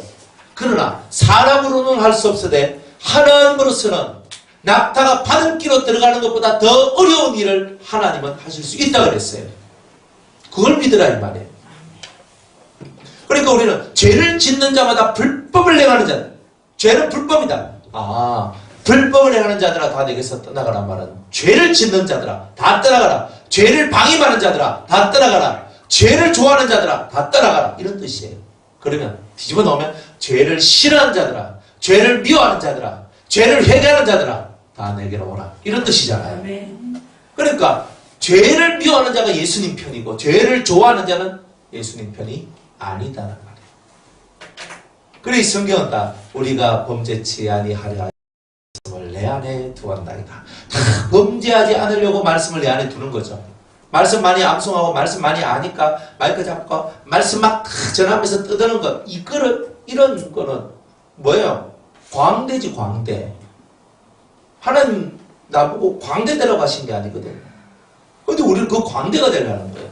그러나 사람으로는 할 수 없으되 하나님으로서는 낙타가 바늘 끼로 들어가는 것보다 더 어려운 일을 하나님은 하실 수 있다 그랬어요. 그걸 믿으라 이 말이에요. 그러니까 우리는 죄를 짓는 자마다 불법을 행하는 자, 죄는 불법이다. 불법을 행하는 자들아 다 내게서 떠나가란 말은 죄를 짓는 자들아 다 떠나가라. 죄를 방임하는 자들아 다 떠나가라. 죄를 좋아하는 자들아 다 떠나가라. 이런 뜻이에요. 그러면 뒤집어 놓으면 죄를 싫어하는 자들아, 죄를 미워하는 자들아, 죄를 회개하는 자들아 다 내게로 오라. 이런 뜻이잖아요. 그러니까 죄를 미워하는 자가 예수님 편이고 죄를 좋아하는 자는 예수님 편이 아니다는 말이에요. 그래 이 성경은 다 우리가 범죄치 아니하려 말씀을 내 안에 두었나이다. 범죄하지 않으려고 말씀을 내 안에 두는 거죠. 말씀 많이 암송하고 말씀 많이 아니까 마이크 잡고 말씀 막 전하면서 떠드는 것, 이런 거는 뭐예요? 광대지 광대. 하나님 나보고 광대 되라고 하신 게 아니거든요. 근데 우리는 그 광대가 되려는 거예요.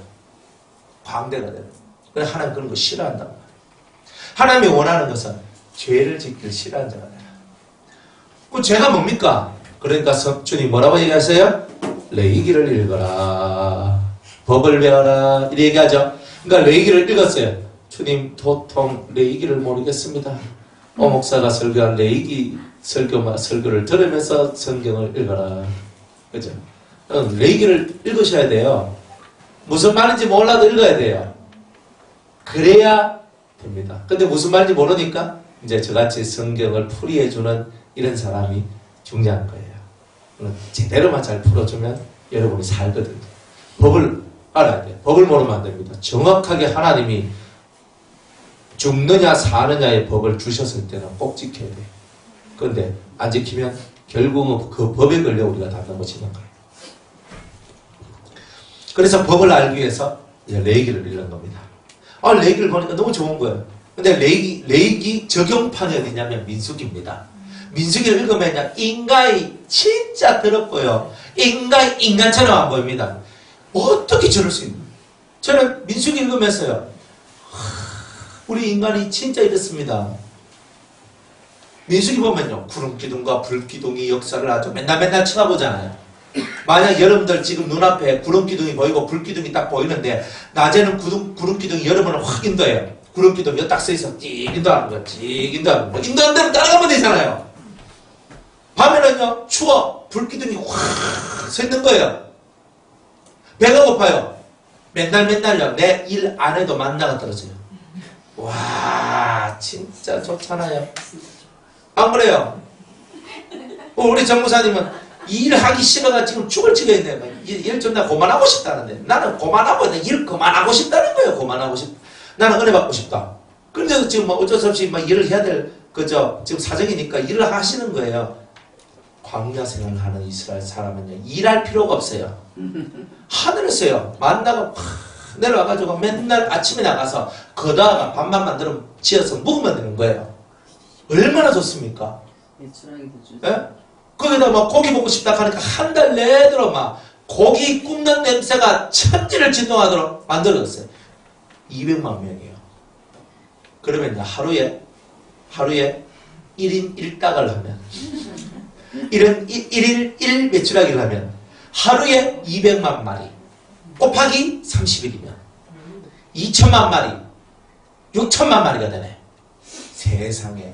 광대가 되는 거예요. 그래 하나님 그런 거 싫어한단 말이에요. 하나님이 원하는 것은 죄를 짓기를 싫어하는 자가 되라. 그 죄가 뭡니까? 그러니까 주님 뭐라고 얘기하세요? 레위기를 읽어라. 법을 배워라. 이렇게 얘기하죠. 그러니까 레위기를 읽었어요. 주님 도통 레위기를 모르겠습니다. 목사가 설교한 레위기 설교를 들으면서 성경을 읽어라. 그죠? 레위기를 읽으셔야 돼요. 무슨 말인지 몰라도 읽어야 돼요. 그래야 됩니다. 근데 무슨 말인지 모르니까 이제 저같이 성경을 풀이해주는 이런 사람이 중요한 거예요. 제대로만 잘 풀어주면 여러분이 살거든요. 법을 알아야 돼요. 법을 모르면 안 됩니다. 정확하게 하나님이 죽느냐 사느냐의 법을 주셨을 때는 꼭 지켜야 돼요. 그런데 안 지키면 결국은 그 법에 걸려 우리가 다 넘어지는 거예요. 그래서 법을 알기 위해서 레위기를 읽는 겁니다. 레위기를 보니까 너무 좋은 거예요. 근데 레위기 적용판이 어디냐면 민수기입니다. 민수기를 읽으면 인간이 진짜 더럽고요. 인간처럼 안 보입니다. 어떻게 저럴 수 있나? 저는 민수기 읽으면서요. 우리 인간이 진짜 이렇습니다. 민수기 보면요. 구름기둥과 불기둥이 역사를 아주 맨날 쳐다보잖아요. 만약 여러분들 지금 눈앞에 구름기둥이 보이고 불기둥이 딱 보이는데 낮에는 구름기둥이 여러분을 확 인도해요. 구름기둥이 딱 서있어 띡 인도하는 거야. 띡 인도하는 거야. 인도하는 대로 따라가면 되잖아요. 밤에는요. 추워. 불기둥이 확 서 있는 거예요. 배가 고파요. 맨날요. 내 일 안 해도 만나가 떨어져요. 와 진짜 좋잖아요. 안 그래요? 우리 정무사님은 일하기 싫어가 지금 죽을 지경인데 일 좀 나 그만하고 싶다는데 나는 그만하고 일 그만하고 싶다는 거예요. 그만하고 싶. 나는 은혜 받고 싶다. 그런데도 지금 뭐 어쩔 수 없이 막 일을 해야 될 그저 지금 사정이니까 일을 하시는 거예요. 광야 생활을 하는 이스라엘 사람은요 일할 필요가 없어요. 하늘에서요 만나가 내려와가지고 맨날 아침에 나가서 거다가 밥만 만들어 지어서 먹으면 되는 거예요. 얼마나 좋습니까? 예? 거기다 막 고기 먹고 싶다 하니까 한 달 내도록 막 고기 굽는 냄새가 천지를 진동하도록 만들어졌어요. 200만 명이에요. 그러면 하루에 1인 1닭을 하면 1일 1 매출하기를 하면 하루에 200만 마리 곱하기 30일이면 2천만 마리 6천만 마리가 되네. 세상에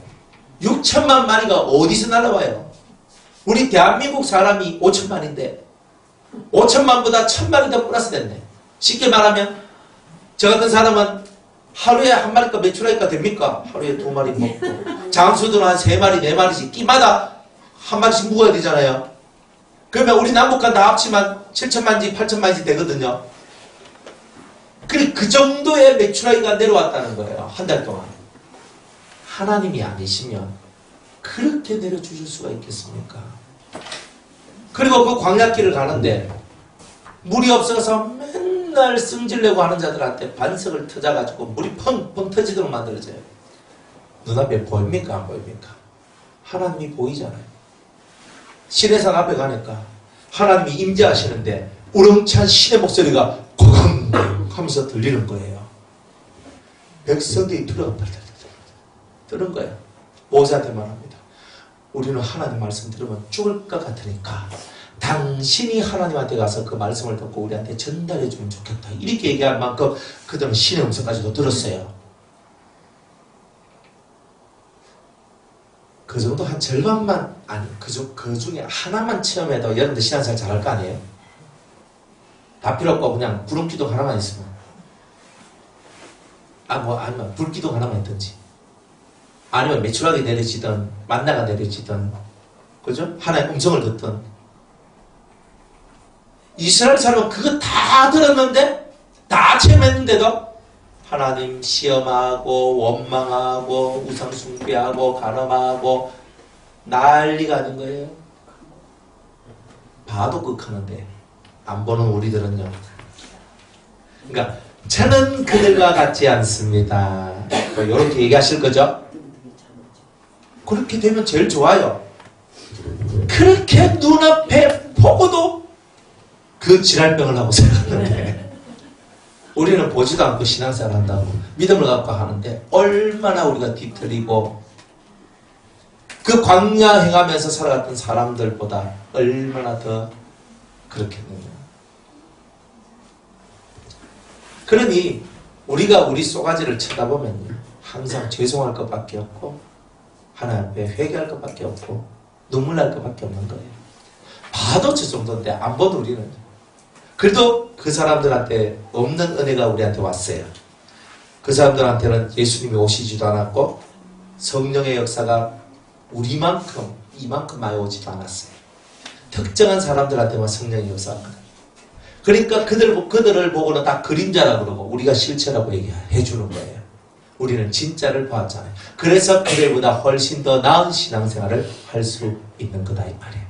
6천만 마리가 어디서 날아와요? 우리 대한민국 사람이 5천만인데 5천만보다 1,000마리 더 플러스 됐네. 쉽게 말하면 저 같은 사람은 하루에 한 마리가 매출하기가 됩니까? 하루에 2마리 먹고 장수들은 한 3마리 4마리씩 끼마다 한 마리씩 묵어야 되잖아요. 그러면 우리 남북한 다 합치면 7천만지 8천만지 되거든요. 그 정도의 매출하기가 내려왔다는 거예요. 한 달 동안. 하나님이 아니시면 그렇게 내려주실 수가 있겠습니까? 그리고 그 광야길을 가는데 물이 없어서 맨날 승질내고 하는 자들한테 반석을 터져가지고 물이 펑펑 터지도록 만들어져요. 눈앞에 보입니까? 안 보입니까? 하나님이 보이잖아요. 시내산 앞에 가니까 하나님이 임재하시는데 우렁찬 신의 목소리가 고금 하면서 들리는 거예요. 백성들이 두려워 들은 거예요. 모세한테 말합니다. 우리는 하나님 말씀 들으면 죽을 것 같으니까 당신이 하나님한테 가서 그 말씀을 듣고 우리한테 전달해 주면 좋겠다. 이렇게 얘기할 만큼 그들은 신의 음성까지도 들었어요. 그 정도 한 절반만 아니 그 중에 하나만 체험해도 여러분들 신앙생활 잘할 거 아니에요? 다 필요 없고 그냥 구름기둥 하나만 있으면 아니면 불기둥 하나만 있든지 아니면 매출하게 내려지든 만나가 내려지든 그죠? 하나의 음성을 듣든 이스라엘 사람은 그거 다 들었는데 다 체험했는데도 하나님 시험하고 원망하고 우상숭배하고 간음하고 난리가 아닌 거예요. 봐도 극하는데 안 보는 우리들은요. 그러니까 저는 그들과 같지 않습니다. 이렇게 얘기하실 거죠? 그렇게 되면 제일 좋아요. 그렇게 눈앞에 보고도 그 질환병을 하고 살았는데 우리는 보지도 않고 신앙생활 한다고 믿음을 갖고 하는데 얼마나 우리가 뒤틀리고 그 광야 행하면서 살아갔던 사람들보다 얼마나 더 그렇겠느냐. 그러니 우리가 우리 쏘가지를 쳐다보면 항상 죄송할 것밖에 없고 하나님 앞에 회개할 것밖에 없고 눈물 날 것밖에 없는 거예요. 봐도 저 정도인데 안 본 우리는. 그래도 그 사람들한테 없는 은혜가 우리한테 왔어요. 그 사람들한테는 예수님이 오시지도 않았고 성령의 역사가 우리만큼 이만큼 많이 오지도 않았어요. 특정한 사람들한테만 성령의 역사가 왔거든요. 그러니까 그들을 보고는 다 그림자라고 그러고 우리가 실체라고 얘기해 주는 거예요. 우리는 진짜를 보았잖아요. 그래서 그들보다 훨씬 더 나은 신앙생활을 할 수 있는 거다 이 말이에요.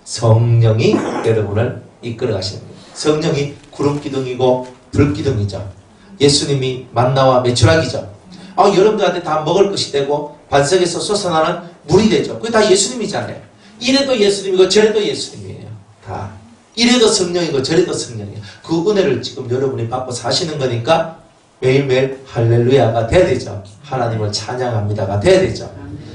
성령이 여러분을 이끌어 가시는 거예요. 성령이 구름기둥이고 불기둥이죠. 예수님이 만나와 메추라기죠. 여러분들한테 다 먹을 것이 되고 반석에서 솟아나는 물이 되죠. 그게 다 예수님이잖아요. 이래도 예수님이고 저래도 예수님이에요. 다. 이래도 성령이고 저래도 성령이에요. 그 은혜를 지금 여러분이 받고 사시는 거니까 매일매일 할렐루야가 돼야 되죠. 하나님을 찬양합니다가 돼야 되죠.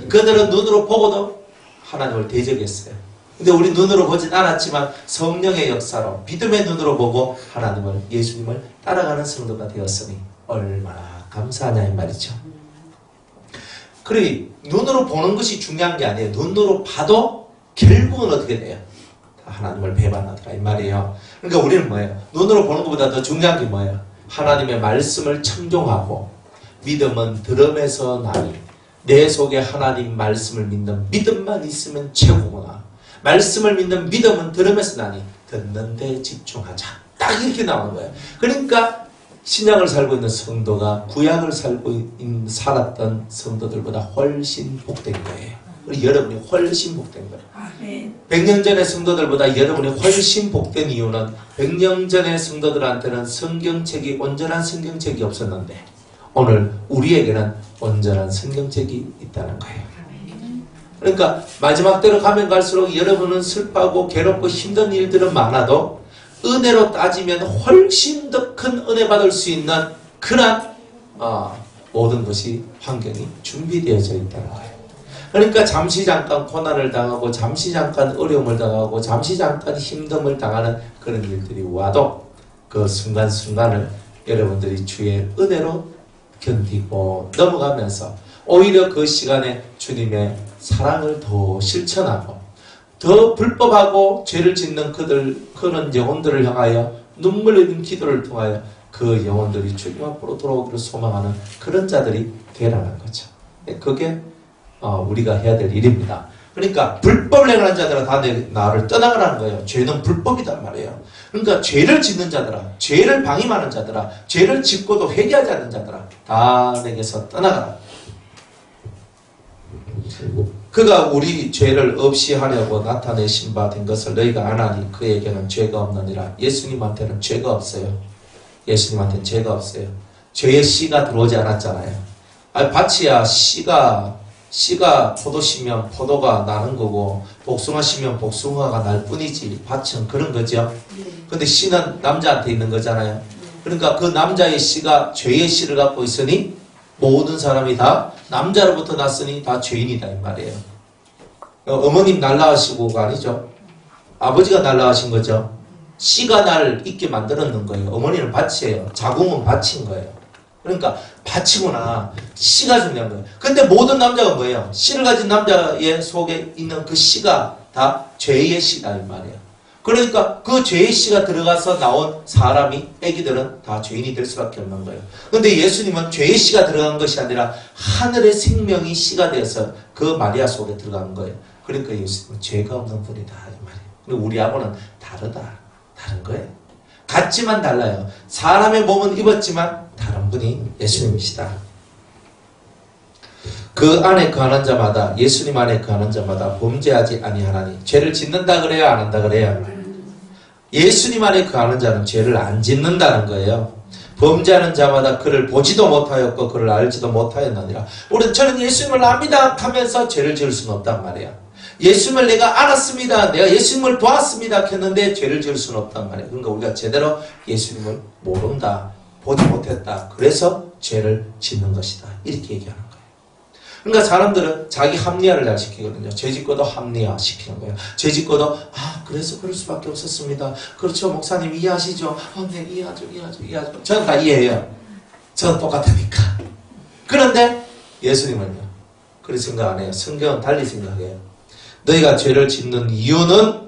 그들은 눈으로 보고도 하나님을 대적했어요. 근데 우리 눈으로 보진 않았지만 성령의 역사로 믿음의 눈으로 보고 하나님을, 예수님을 따라가는 성도가 되었으니 얼마나 감사하냐 이 말이죠. 그래, 눈으로 보는 것이 중요한 게 아니에요. 눈으로 봐도 결국은 어떻게 돼요? 하나님을 배반하더라 이 말이에요. 그러니까 우리는 뭐예요? 눈으로 보는 것보다 더 중요한 게 뭐예요? 하나님의 말씀을 청종하고 믿음은 들음에서 나니 내 속에 하나님 말씀을 믿는 믿음만 있으면 최고구나. 말씀을 믿는 믿음은 들음에서 나니 듣는 데 집중하자. 딱 이렇게 나오는 거예요. 그러니까 신약을 살고 있는 성도가 구약을 살았던 성도들보다 훨씬 복된 거예요. 그리고 여러분이 훨씬 복된 거예요. 100년 전의 성도들보다 여러분이 훨씬 복된 이유는 100년 전의 성도들한테는 성경책이 온전한 성경책이 없었는데 오늘 우리에게는 온전한 성경책이 있다는 거예요. 그러니까 마지막 때로 가면 갈수록 여러분은 슬퍼하고 괴롭고 힘든 일들은 많아도 은혜로 따지면 훨씬 더 큰 은혜 받을 수 있는 그런 모든 것이 환경이 준비되어져 있다는 거예요. 그러니까 잠시 잠깐 고난을 당하고 잠시 잠깐 어려움을 당하고 잠시 잠깐 힘듦을 당하는 그런 일들이 와도 그 순간순간을 여러분들이 주의 은혜로 견디고 넘어가면서 오히려 그 시간에 주님의 사랑을 더 실천하고 더 불법하고 죄를 짓는 그런 영혼들을 향하여 눈물 흘린 기도를 통하여 그 영혼들이 주님 앞으로 돌아오기를 소망하는 그런 자들이 되라는 거죠. 그게 우리가 해야 될 일입니다. 그러니까 불법을 행하는 자들은 다 나를 떠나가라는 거예요. 죄는 불법이단 말이에요. 그러니까 죄를 짓는 자들아, 죄를 방임하는 자들아, 죄를 짓고도 회개하지 않는 자들아 다 내게서 떠나가라. 그가 우리 죄를 없이 하려고 나타내신 바 된 것을 너희가 아나니 그에게는 죄가 없느니라. 예수님한테는 죄가 없어요. 예수님한테는 죄가 없어요. 죄의 씨가 들어오지 않았잖아요. 밭이야 씨가 포도시면 포도가 나는 거고 복숭아 씨면 복숭아가 날 뿐이지 밭은 그런 거죠. 근데 씨는 남자한테 있는 거잖아요. 그러니까 그 남자의 씨가 죄의 씨를 갖고 있으니 모든 사람이 다 남자로부터 났으니 다 죄인이다 이 말이에요. 어머님 날라가시고가 아니죠. 아버지가 날라가신 거죠. 씨가 날 있게 만들었는 거예요. 어머니는 밭이에요. 자궁은 밭인 거예요. 그러니까 밭이구나. 씨가 중요한 거예요. 근데 모든 남자가 뭐예요? 씨를 가진 남자의 속에 있는 그 씨가 다 죄의 씨다 이 말이에요. 그러니까 그 죄의 씨가 들어가서 나온 사람이, 애기들은 다 죄인이 될 수밖에 없는 거예요. 그런데 예수님은 죄의 씨가 들어간 것이 아니라 하늘의 생명이 씨가 되어서 그 마리아 속에 들어간 거예요. 그러니까 예수님은 죄가 없는 분이다 이 말이에요. 그리고 우리하고는 다른 거예요. 같지만 달라요. 사람의 몸은 입었지만 다른 분이 예수님이시다. 그 안에 거하는 자마다, 예수님 안에 거하는 자마다 범죄하지 아니하나니. 죄를 짓는다 그래요? 안 한다 그래요? 예수님 안에 거하는 자는 죄를 안 짓는다는 거예요. 범죄하는 자마다 그를 보지도 못하였고 그를 알지도 못하였느니라. 저는 예수님을 압니다 하면서 죄를 지을 수는 없단 말이야. 예수님을 내가 알았습니다. 내가 예수님을 보았습니다 했는데 죄를 지을 수는 없단 말이에요. 그러니까 우리가 제대로 예수님을 모른다, 보지 못했다. 그래서 죄를 짓는 것이다. 이렇게 얘기하는 거예요. 그러니까 사람들은 자기 합리화를 잘 시키거든요. 죄 짓고도 합리화 시키는 거예요. 죄 짓고도 그래서 그럴 수밖에 없었습니다. 그렇죠 목사님 이해하시죠? 네 이해하죠. 저는 다 이해해요. 저는 똑같으니까. 그런데 예수님은요 그렇게 생각 안 해요. 성경은 달리 생각해요. 너희가 죄를 짓는 이유는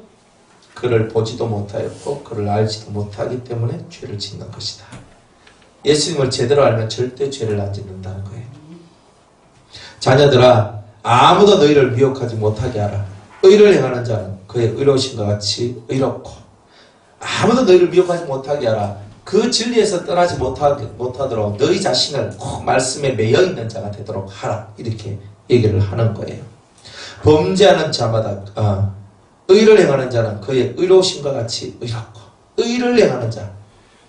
그를 보지도 못하였고 그를 알지도 못하기 때문에 죄를 짓는 것이다. 예수님을 제대로 알면 절대 죄를 안 짓는다는 거예요. 자녀들아, 아무도 너희를 미혹하지 못하게 하라. 의를 행하는 자는 그의 의로우신것 같이 의롭고, 아무도 너희를 미혹하지 못하게 하라. 그 진리에서 떠나지 못하도록 너희 자신을 꼭 말씀에 매여 있는 자가 되도록 하라. 이렇게 얘기를 하는 거예요. 범죄하는 자마다 의를 행하는 자는 그의 의로우신것 같이 의롭고, 의를 행하는 자,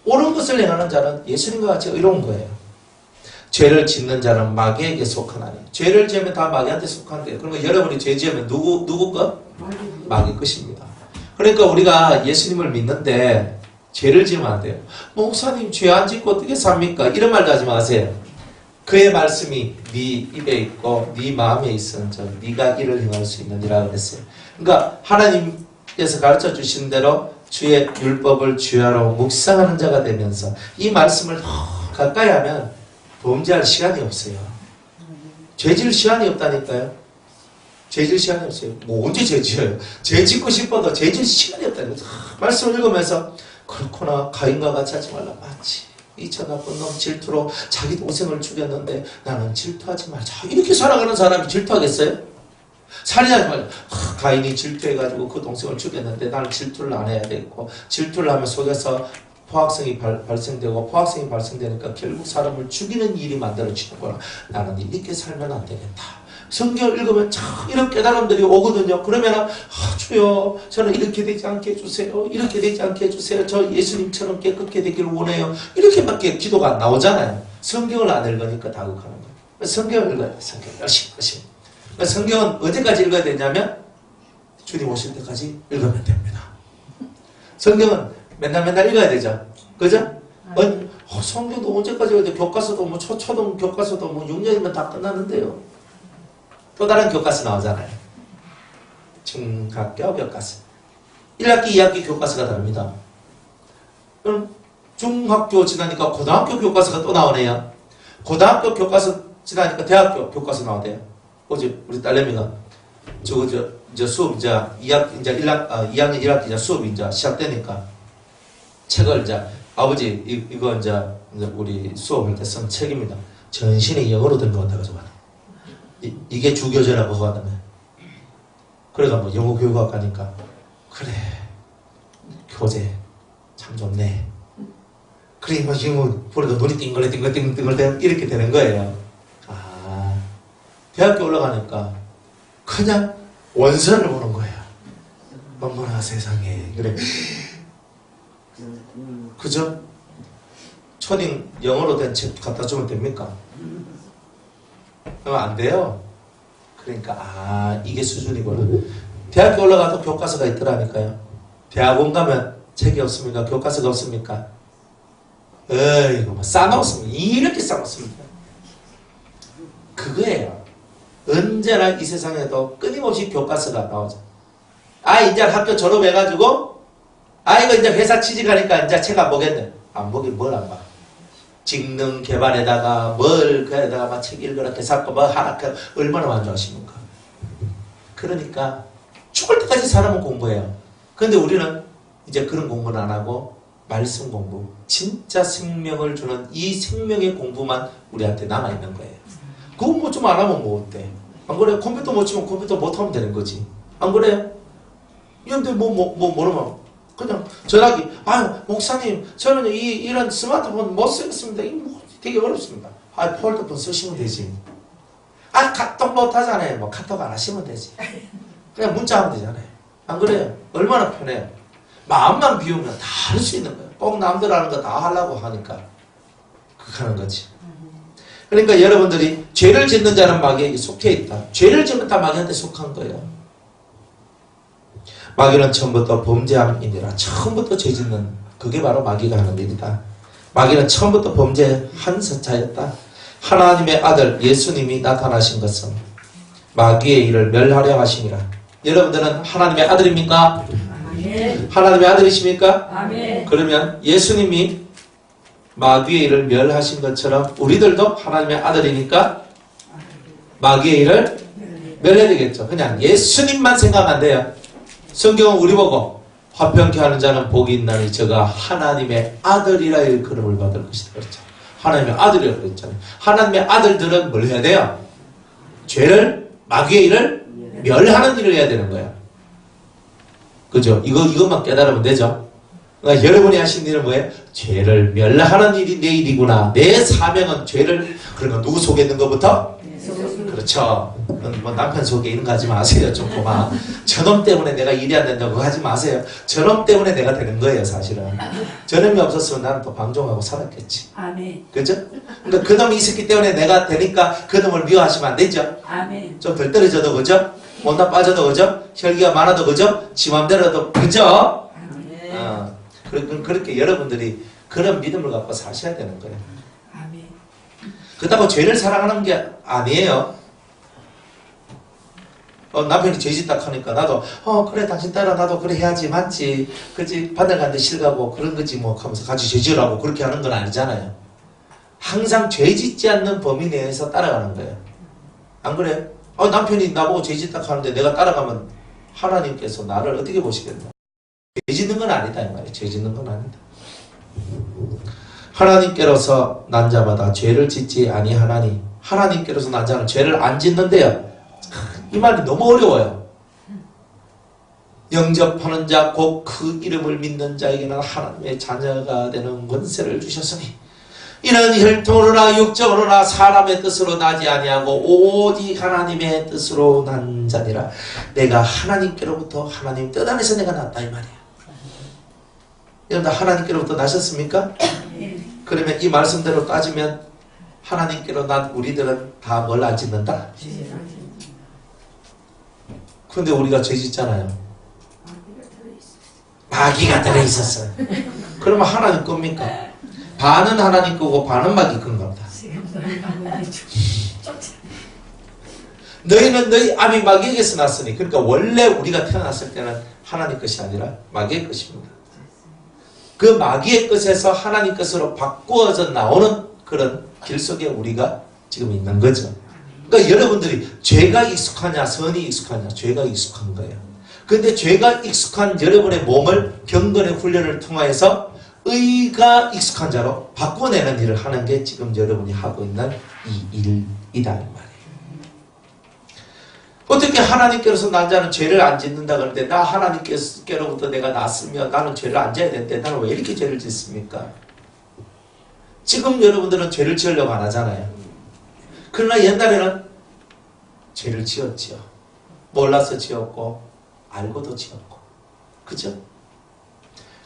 옳은 것을 행하는 자는 예수님과 같이 의로운 거예요. 죄를 짓는 자는 마귀에게 속하나니. 죄를 지으면 다 마귀한테 속한대요. 그러면 여러분이 죄 지으면 누구 것? 마귀 것입니다. 그러니까 우리가 예수님을 믿는데 죄를 지으면 안 돼요. 목사님, 죄 안 짓고 어떻게 삽니까? 이런 말도 하지 마세요. 그의 말씀이 네 입에 있고 네 마음에 있은즉 네가 이를 행할 수 있느니라 그랬어요. 그러니까 하나님께서 가르쳐 주신 대로 주의 율법을 주야로 묵상하는 자가 되면서 이 말씀을 가까이 하면 범죄할 시간이 없어요. 죄질 시간이 없다니까요. 죄질 시간이 없어요. 뭐 언제 죄 지어요? 죄 짓고 싶어도 죄질 시간이 없다니까요. 말씀을 읽으면서 그렇구나, 가인과 같이 하지 말라. 맞지. 이 저 나쁜 놈 질투로 자기 동생을 죽였는데 나는 질투하지 말자. 이렇게 살아가는 사람이 질투하겠어요? 살인하지 말자. 가인이 질투해가지고 그 동생을 죽였는데 나는 질투를 안 해야 되겠고, 질투를 하면 속에서 포악성이 발생되고, 포악성이 발생되니까 결국 사람을 죽이는 일이 만들어지는구나. 나는 이렇게 살면 안 되겠다. 성경을 읽으면 참 이런 깨달음들이 오거든요. 그러면 주여, 저는 이렇게 되지 않게 해주세요. 이렇게 되지 않게 해주세요. 저 예수님처럼 깨끗게 되기를 원해요. 이렇게밖에 기도가 안 나오잖아요. 성경을 안 읽으니까 다급하는 거예요. 성경을 읽어야 돼요. 성경 열심히. 성경은 언제까지 읽어야 되냐면 주님 오실 때까지 읽으면 됩니다. 성경은 맨날 읽어야 되죠. 그죠? 성경도 언제까지 읽어야 돼? 교과서도 뭐 초등 교과서도 뭐 6년이면 다 끝나는데요. 또 다른 교과서 나오잖아요. 중학교 교과서. 1학기, 2학기 교과서가 다릅니다. 그럼 중학교 지나니까 고등학교 교과서가 또 나오네요. 고등학교 교과서 지나니까 대학교 교과서 나오대요. 어제 우리 딸내미가 이제 수업 이제 2학년 1학기 수업이 이제 시작되니까 책을 이제 아버지 이거 이제 우리 수업할 때 쓴 책입니다. 전신에 영어로 된 것 같아가지고 이게 주교제라고 하거든요. 그래가 뭐 영어 교육학 가니까 그래 교재 참 좋네. 그래 뭐 영어 보니까 눈이 띵글래 이렇게 되는 거예요. 대학교 올라가니까 그냥 원서를 보는 거예요. 어머나 세상에. 그래. 그죠? 초딩 영어로 된 책 갖다 주면 됩니까? 그러면 안 돼요. 그러니까 이게 수준이구나. 대학교 올라가도 교과서가 있더라니까요. 대학원 가면 책이 없습니까? 교과서가 없습니까? 이거 뭐 싸놓습니다. 이렇게 싸놓습니다. 그거예요. 언제나 이 세상에도 끊임없이 교과서가 나오죠. 이제 학교 졸업해가지고 이거 이제 회사 취직하니까 이제 책 안 보겠네. 안 보긴 뭘 안 봐. 직능 개발에다가 그에다가 막 책 읽으라 개사과 뭐 하라 얼마나 완주하십니까? 그러니까 죽을 때까지 사람은 공부해요. 그런데 우리는 이제 그런 공부는 안 하고 말씀 공부, 진짜 생명을 주는 이 생명의 공부만 우리한테 남아있는 거예요. 그거 뭐 좀 안 하면 뭐 어때? 안 그래요? 컴퓨터 못 치면 컴퓨터 못 하면 되는 거지. 안 그래요? 근데 뭐라면 그냥 전화기. 목사님, 저는 이런 스마트폰 못 쓰겠습니다. 뭐 되게 어렵습니다. 폴더폰 쓰시면 되지. 카톡 못 하잖아요. 뭐 카톡 안 하시면 되지. 그냥 문자하면 되잖아요. 안 그래요? 얼마나 편해요. 마음만 비우면 다 할 수 있는 거예요. 꼭 남들 하는 거 다 하려고 하니까 그렇게 하는 거지. 그러니까 여러분들이 죄를 짓는 자는 마귀에게 속해 있다. 죄를 짓면 다 마귀한테 속한 거예요. 마귀는 처음부터 범죄함이니라. 처음부터 죄 짓는 그게 바로 마귀가 하는 일이다. 마귀는 처음부터 범죄한 자였다. 하나님의 아들 예수님이 나타나신 것은 마귀의 일을 멸하려 하심이라. 여러분들은 하나님의 아들입니까? 아멘. 하나님의 아들이십니까? 아멘. 그러면 예수님이 마귀의 일을 멸하신 것처럼 우리들도 하나님의 아들이니까 마귀의 일을 멸해야 되겠죠. 그냥 예수님만 생각하면 안 돼요. 성경은 우리 보고 화평케 하는 자는 복이 있나니 저가 하나님의 아들이라 일컬음을 받을 것이다. 그렇죠. 하나님의 아들이라고 그랬잖아요. 하나님의 아들들은 뭘 해야 돼요? 죄를, 마귀의 일을 멸하는 일을 해야 되는 거예요. 그죠? 이것만 깨달으면 되죠. 그러니까 여러분이 하신 일은 뭐예요? 죄를 멸하는 일이 내 일이구나. 내 사명은 죄를, 그러니까 누구 속에 있는 것부터? 그렇죠. 뭐 남편 속에 있는 거 하지 마세요. 좀 그만. 저놈 때문에 내가 일이 안 된다고 하지 마세요. 저놈 때문에 내가 되는 거예요, 사실은. 저놈이 없었으면 나는 또 방종하고 살았겠지. 아멘. 그죠? 그러니까 그놈이 있었기 때문에 내가 되니까 그놈을 미워하시면 안 되죠. 아멘. 좀 덜 떨어져도 그죠? 못나 빠져도 그죠? 혈기가 많아도 그죠? 지 맘대로도 그죠? 그렇게 여러분들이 그런 믿음을 갖고 사셔야 되는 거예요. 아멘. 그렇다고 죄를 사랑하는 게 아니에요. 남편이 죄짓다 하니까 나도 그래 당신 따라 나도 그래 해야지 맞지 그치 바늘 간데 실가고 그런 거지 뭐 하면서 같이 죄지으라고 그렇게 하는 건 아니잖아요. 항상 죄짓지 않는 범위 내에서 따라가는 거예요. 안 그래요? 남편이 나보고 죄짓다 하는데 내가 따라가면 하나님께서 나를 어떻게 보시겠나? 죄짓는 건 아니다 이 말이에요. 죄짓는 건 아니다. 하나님께로서 난 자마다 죄를 짓지 아니하나니 하나님께로서 난 자는 죄를 안 짓는데요. 이 말이 너무 어려워요. 영접하는 자 곧 그 이름을 믿는 자에게는 하나님의 자녀가 되는 권세를 주셨으니 이는 혈통으로나 육적으로나 사람의 뜻으로 나지 아니하고 오직 하나님의 뜻으로 난 자니라. 내가 하나님께로부터 하나님 뜻 안에서 내가 났다 이 말이에요. 여러분들 하나님께로부터 나셨습니까? 그러면 이 말씀대로 따지면 하나님께로 난 우리들은 다 뭘 안 짓는다? 근데 우리가 죄 짓잖아요. 마귀가 들어있었어요. 그러면 하나님 겁니까? 반은 하나님 거고 반은 마귀 건 겁니다. 너희는 너희 아비 마귀에게서 났으니 그러니까 원래 우리가 태어났을 때는 하나님 것이 아니라 마귀의 것입니다. 그 마귀의 것에서 하나님 것으로 바꾸어져 나오는 그런 길 속에 우리가 지금 있는 거죠. 그러니까 여러분들이 죄가 익숙하냐 선이 익숙하냐 죄가 익숙한 거예요. 근데 죄가 익숙한 여러분의 몸을 경건의 훈련을 통해서 의가 익숙한 자로 바꿔내는 일을 하는 게 지금 여러분이 하고 있는 이 일이다 이 말이에요. 어떻게 하나님께로서 난 자는 죄를 안 짓는다 그러는데 나 하나님께로부터 내가 났으면 나는 죄를 안 져야 되는데 나는 왜 이렇게 죄를 짓습니까? 지금 여러분들은 죄를 지으려고 안 하잖아요. 그러나 옛날에는 죄를 지었지요. 몰라서 지었고 알고도 지었고 그죠?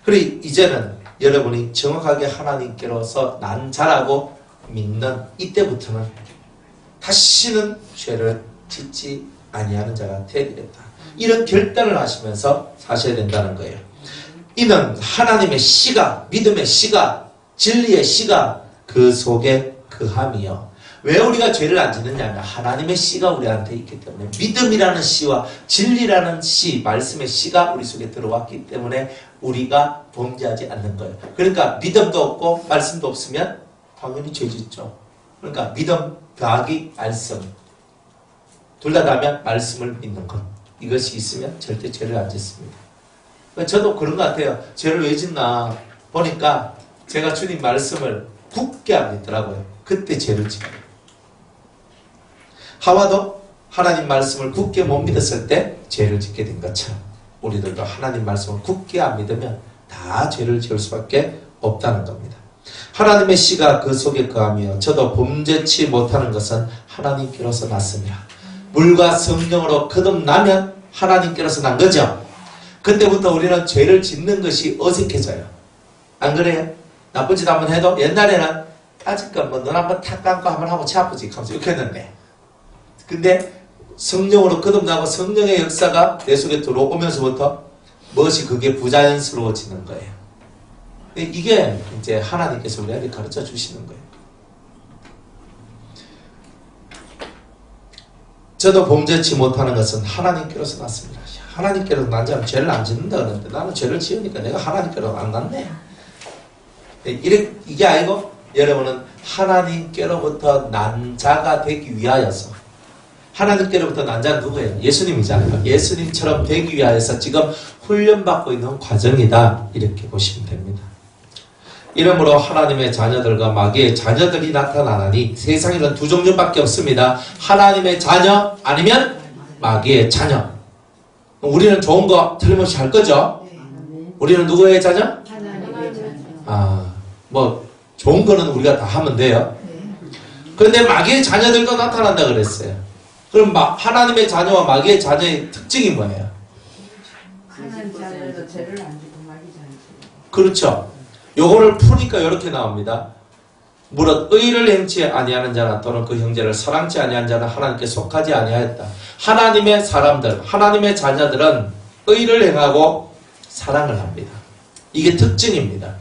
그리고 이제는 여러분이 정확하게 하나님께로서 난 자라고 믿는 이때부터는 다시는 죄를 짓지 아니하는 자가 되겠다. 이런 결단을 하시면서 사셔야 된다는 거예요. 이는 하나님의 씨가 믿음의 씨가 진리의 씨가 그 속에 그함이요. 왜 우리가 죄를 안 짓느냐 하면 하나님의 씨가 우리한테 있기 때문에 믿음이라는 씨와 진리라는 씨, 말씀의 씨가 우리 속에 들어왔기 때문에 우리가 범죄하지 않는 거예요. 그러니까 믿음도 없고 말씀도 없으면 당연히 죄 짓죠. 그러니까 믿음 더하기 말씀 둘 다 다면 말씀을 믿는 것 이것이 있으면 절대 죄를 안 짓습니다. 저도 그런 것 같아요. 죄를 왜 짓나 보니까 제가 주님 말씀을 굳게 안 믿더라고요. 그때 죄를 짓어요. 하와도 하나님 말씀을 굳게 못 믿었을 때 죄를 짓게 된 것처럼 우리들도 하나님 말씀을 굳게 안 믿으면 다 죄를 지을 수밖에 없다는 겁니다. 하나님의 씨가 그 속에 거하며 저도 범죄치 못하는 것은 하나님께로서 났습니다. 물과 성령으로 거듭나면 하나님께로서 난 거죠. 그때부터 우리는 죄를 짓는 것이 어색해져요. 안 그래요? 나쁜 짓 한번 해도 옛날에는 아직까지 뭐 넌 한번 탁 감고 한번 하고 치 아프지 하면서 이렇게 했는데 근데 성령으로 거듭나고 성령의 역사가 내 속에 들어오면서부터 무엇이 그게 부자연스러워지는 거예요. 이게 이제 하나님께서 우리에게 가르쳐 주시는 거예요. 저도 범죄치 못하는 것은 하나님께로서 났습니다. 하나님께로서 난 자는 죄를 안 짓는다 그러는데 나는 죄를 지으니까 내가 하나님께로 안 났네. 이게 아니고 여러분은 하나님께로부터 난 자가 되기 위하여서 하나님께로부터 난 자는 누구예요? 예수님이잖아요. 예수님처럼 되기 위하여서 지금 훈련받고 있는 과정이다. 이렇게 보시면 됩니다. 이러므로 하나님의 자녀들과 마귀의 자녀들이 나타나니 세상에는 두 종류밖에 없습니다. 하나님의 자녀 아니면 마귀의 자녀. 우리는 좋은 거 틀림없이 할 거죠? 우리는 누구의 자녀? 하나님의 자녀. 뭐 좋은 거는 우리가 다 하면 돼요. 그런데 마귀의 자녀들도 나타난다 그랬어요. 그럼 하나님의 자녀와 마귀의 자녀의 특징이 뭐예요? 하나님 자녀도 죄를 안 지고 마귀 자녀. 그렇죠. 요거를 푸니까 이렇게 나옵니다. 무릇 의를 행치 아니하는 자나 또는 그 형제를 사랑치 아니한 자는 하나님께 속하지 아니하였다. 하나님의 사람들, 하나님의 자녀들은 의를 행하고 사랑을 합니다. 이게 특징입니다.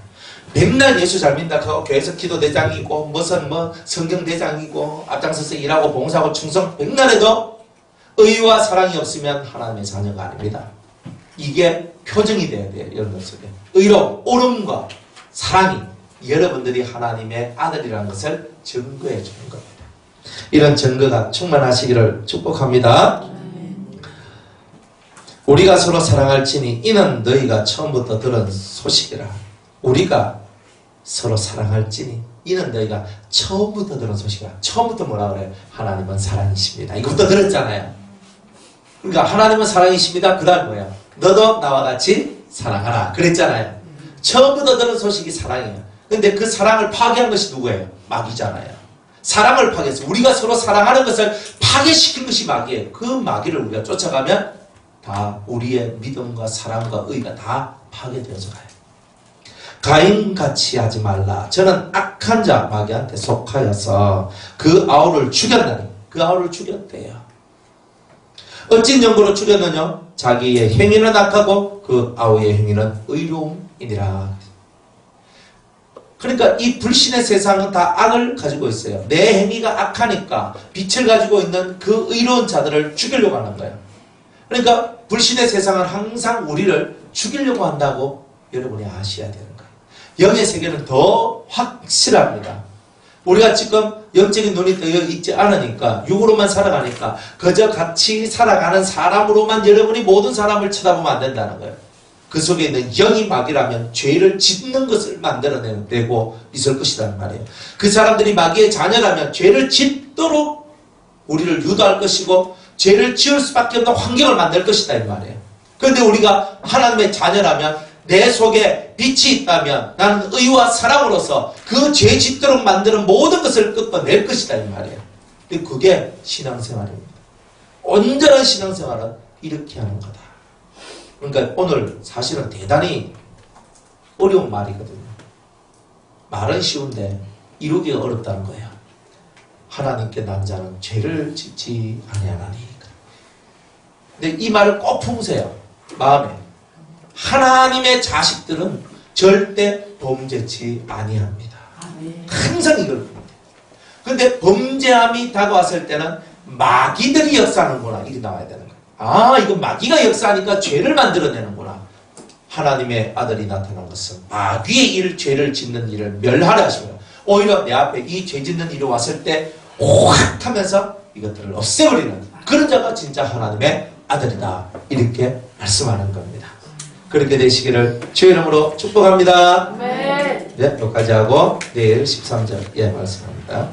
맨날 예수 잘 믿는다 하고 교회에서 기도대장이고 무슨 성경대장이고 앞장서서 일하고 봉사하고 충성 백날 해도 의와 사랑이 없으면 하나님의 자녀가 아닙니다. 이게 표정이 돼야 돼요. 여러분 속에 의로 옳음과 사랑이 여러분들이 하나님의 아들이라는 것을 증거해 주는 겁니다. 이런 증거가 충만하시기를 축복합니다. 우리가 서로 사랑할지니 이는 너희가 처음부터 들은 소식이라. 우리가 서로 사랑할지니 이는 너희가 처음부터 들은 소식이라. 처음부터 뭐라 그래요? 하나님은 사랑이십니다. 이것도 들었잖아요. 그러니까 하나님은 사랑이십니다. 그 다음 뭐예요? 너도 나와 같이 사랑하라 그랬잖아요. 처음부터 들은 소식이 사랑이에요. 근데 그 사랑을 파괴한 것이 누구예요? 마귀잖아요. 사랑을 파괴해서 우리가 서로 사랑하는 것을 파괴시킨 것이 마귀예요. 그 마귀를 우리가 쫓아가면 다 우리의 믿음과 사랑과 의가 다 파괴되어져 가요. 가인같이 하지 말라. 저는 악한 자 마귀한테 속하여서 그 아우를 죽였나니. 그 아우를 죽였대요. 어찐 정보로 죽였느냐? 자기의 행위는 악하고 그 아우의 행위는 의로움이니라. 그러니까 이 불신의 세상은 다 악을 가지고 있어요. 내 행위가 악하니까 빛을 가지고 있는 그 의로운 자들을 죽이려고 하는 거예요. 그러니까 불신의 세상은 항상 우리를 죽이려고 한다고 여러분이 아셔야 되는 거예요. 영의 세계는 더 확실합니다. 우리가 지금 영적인 눈이 떠여 있지 않으니까 육으로만 살아가니까 그저 같이 살아가는 사람으로만 여러분이 모든 사람을 쳐다보면 안 된다는 거예요. 그 속에 있는 영이 마귀라면 죄를 짓는 것을 만들어내고 있을 것이라는 말이에요. 그 사람들이 마귀의 자녀라면 죄를 짓도록 우리를 유도할 것이고 죄를 지을 수밖에 없는 환경을 만들 것이다 이 말이에요. 그런데 우리가 하나님의 자녀라면 내 속에 빛이 있다면 나는 의와 사랑으로서 그 죄 짓도록 만드는 모든 것을 끄집어낼 것이다 이 말이에요. 근데 그게 신앙생활입니다. 온전한 신앙생활은 이렇게 하는 거다. 그러니까 오늘 사실은 대단히 어려운 말이거든요. 말은 쉬운데 이루기가 어렵다는 거예요. 하나님께 난 자는 죄를 짓지 아니하나니. 근데 이 말을 꼭 품으세요. 마음에. 하나님의 자식들은 절대 범죄치 아니합니다. 항상 이걸 봅니다. 그런데 범죄함이 다가왔을 때는 마귀들이 역사하는구나 이게 나와야 되는 거예요. 이거 마귀가 역사하니까 죄를 만들어내는구나. 하나님의 아들이 나타난 것은 마귀의 일, 죄를 짓는 일을 멸하려 하시고요. 오히려 내 앞에 이 죄 짓는 일이 왔을 때 확 하면서 이것들을 없애버리는 그런 자가 진짜 하나님의 아들이다. 이렇게 말씀하는 겁니다. 그렇게 되시기를 주의 이름으로 축복합니다. 네. 네, 여기까지 하고 내일 13절 말씀합니다.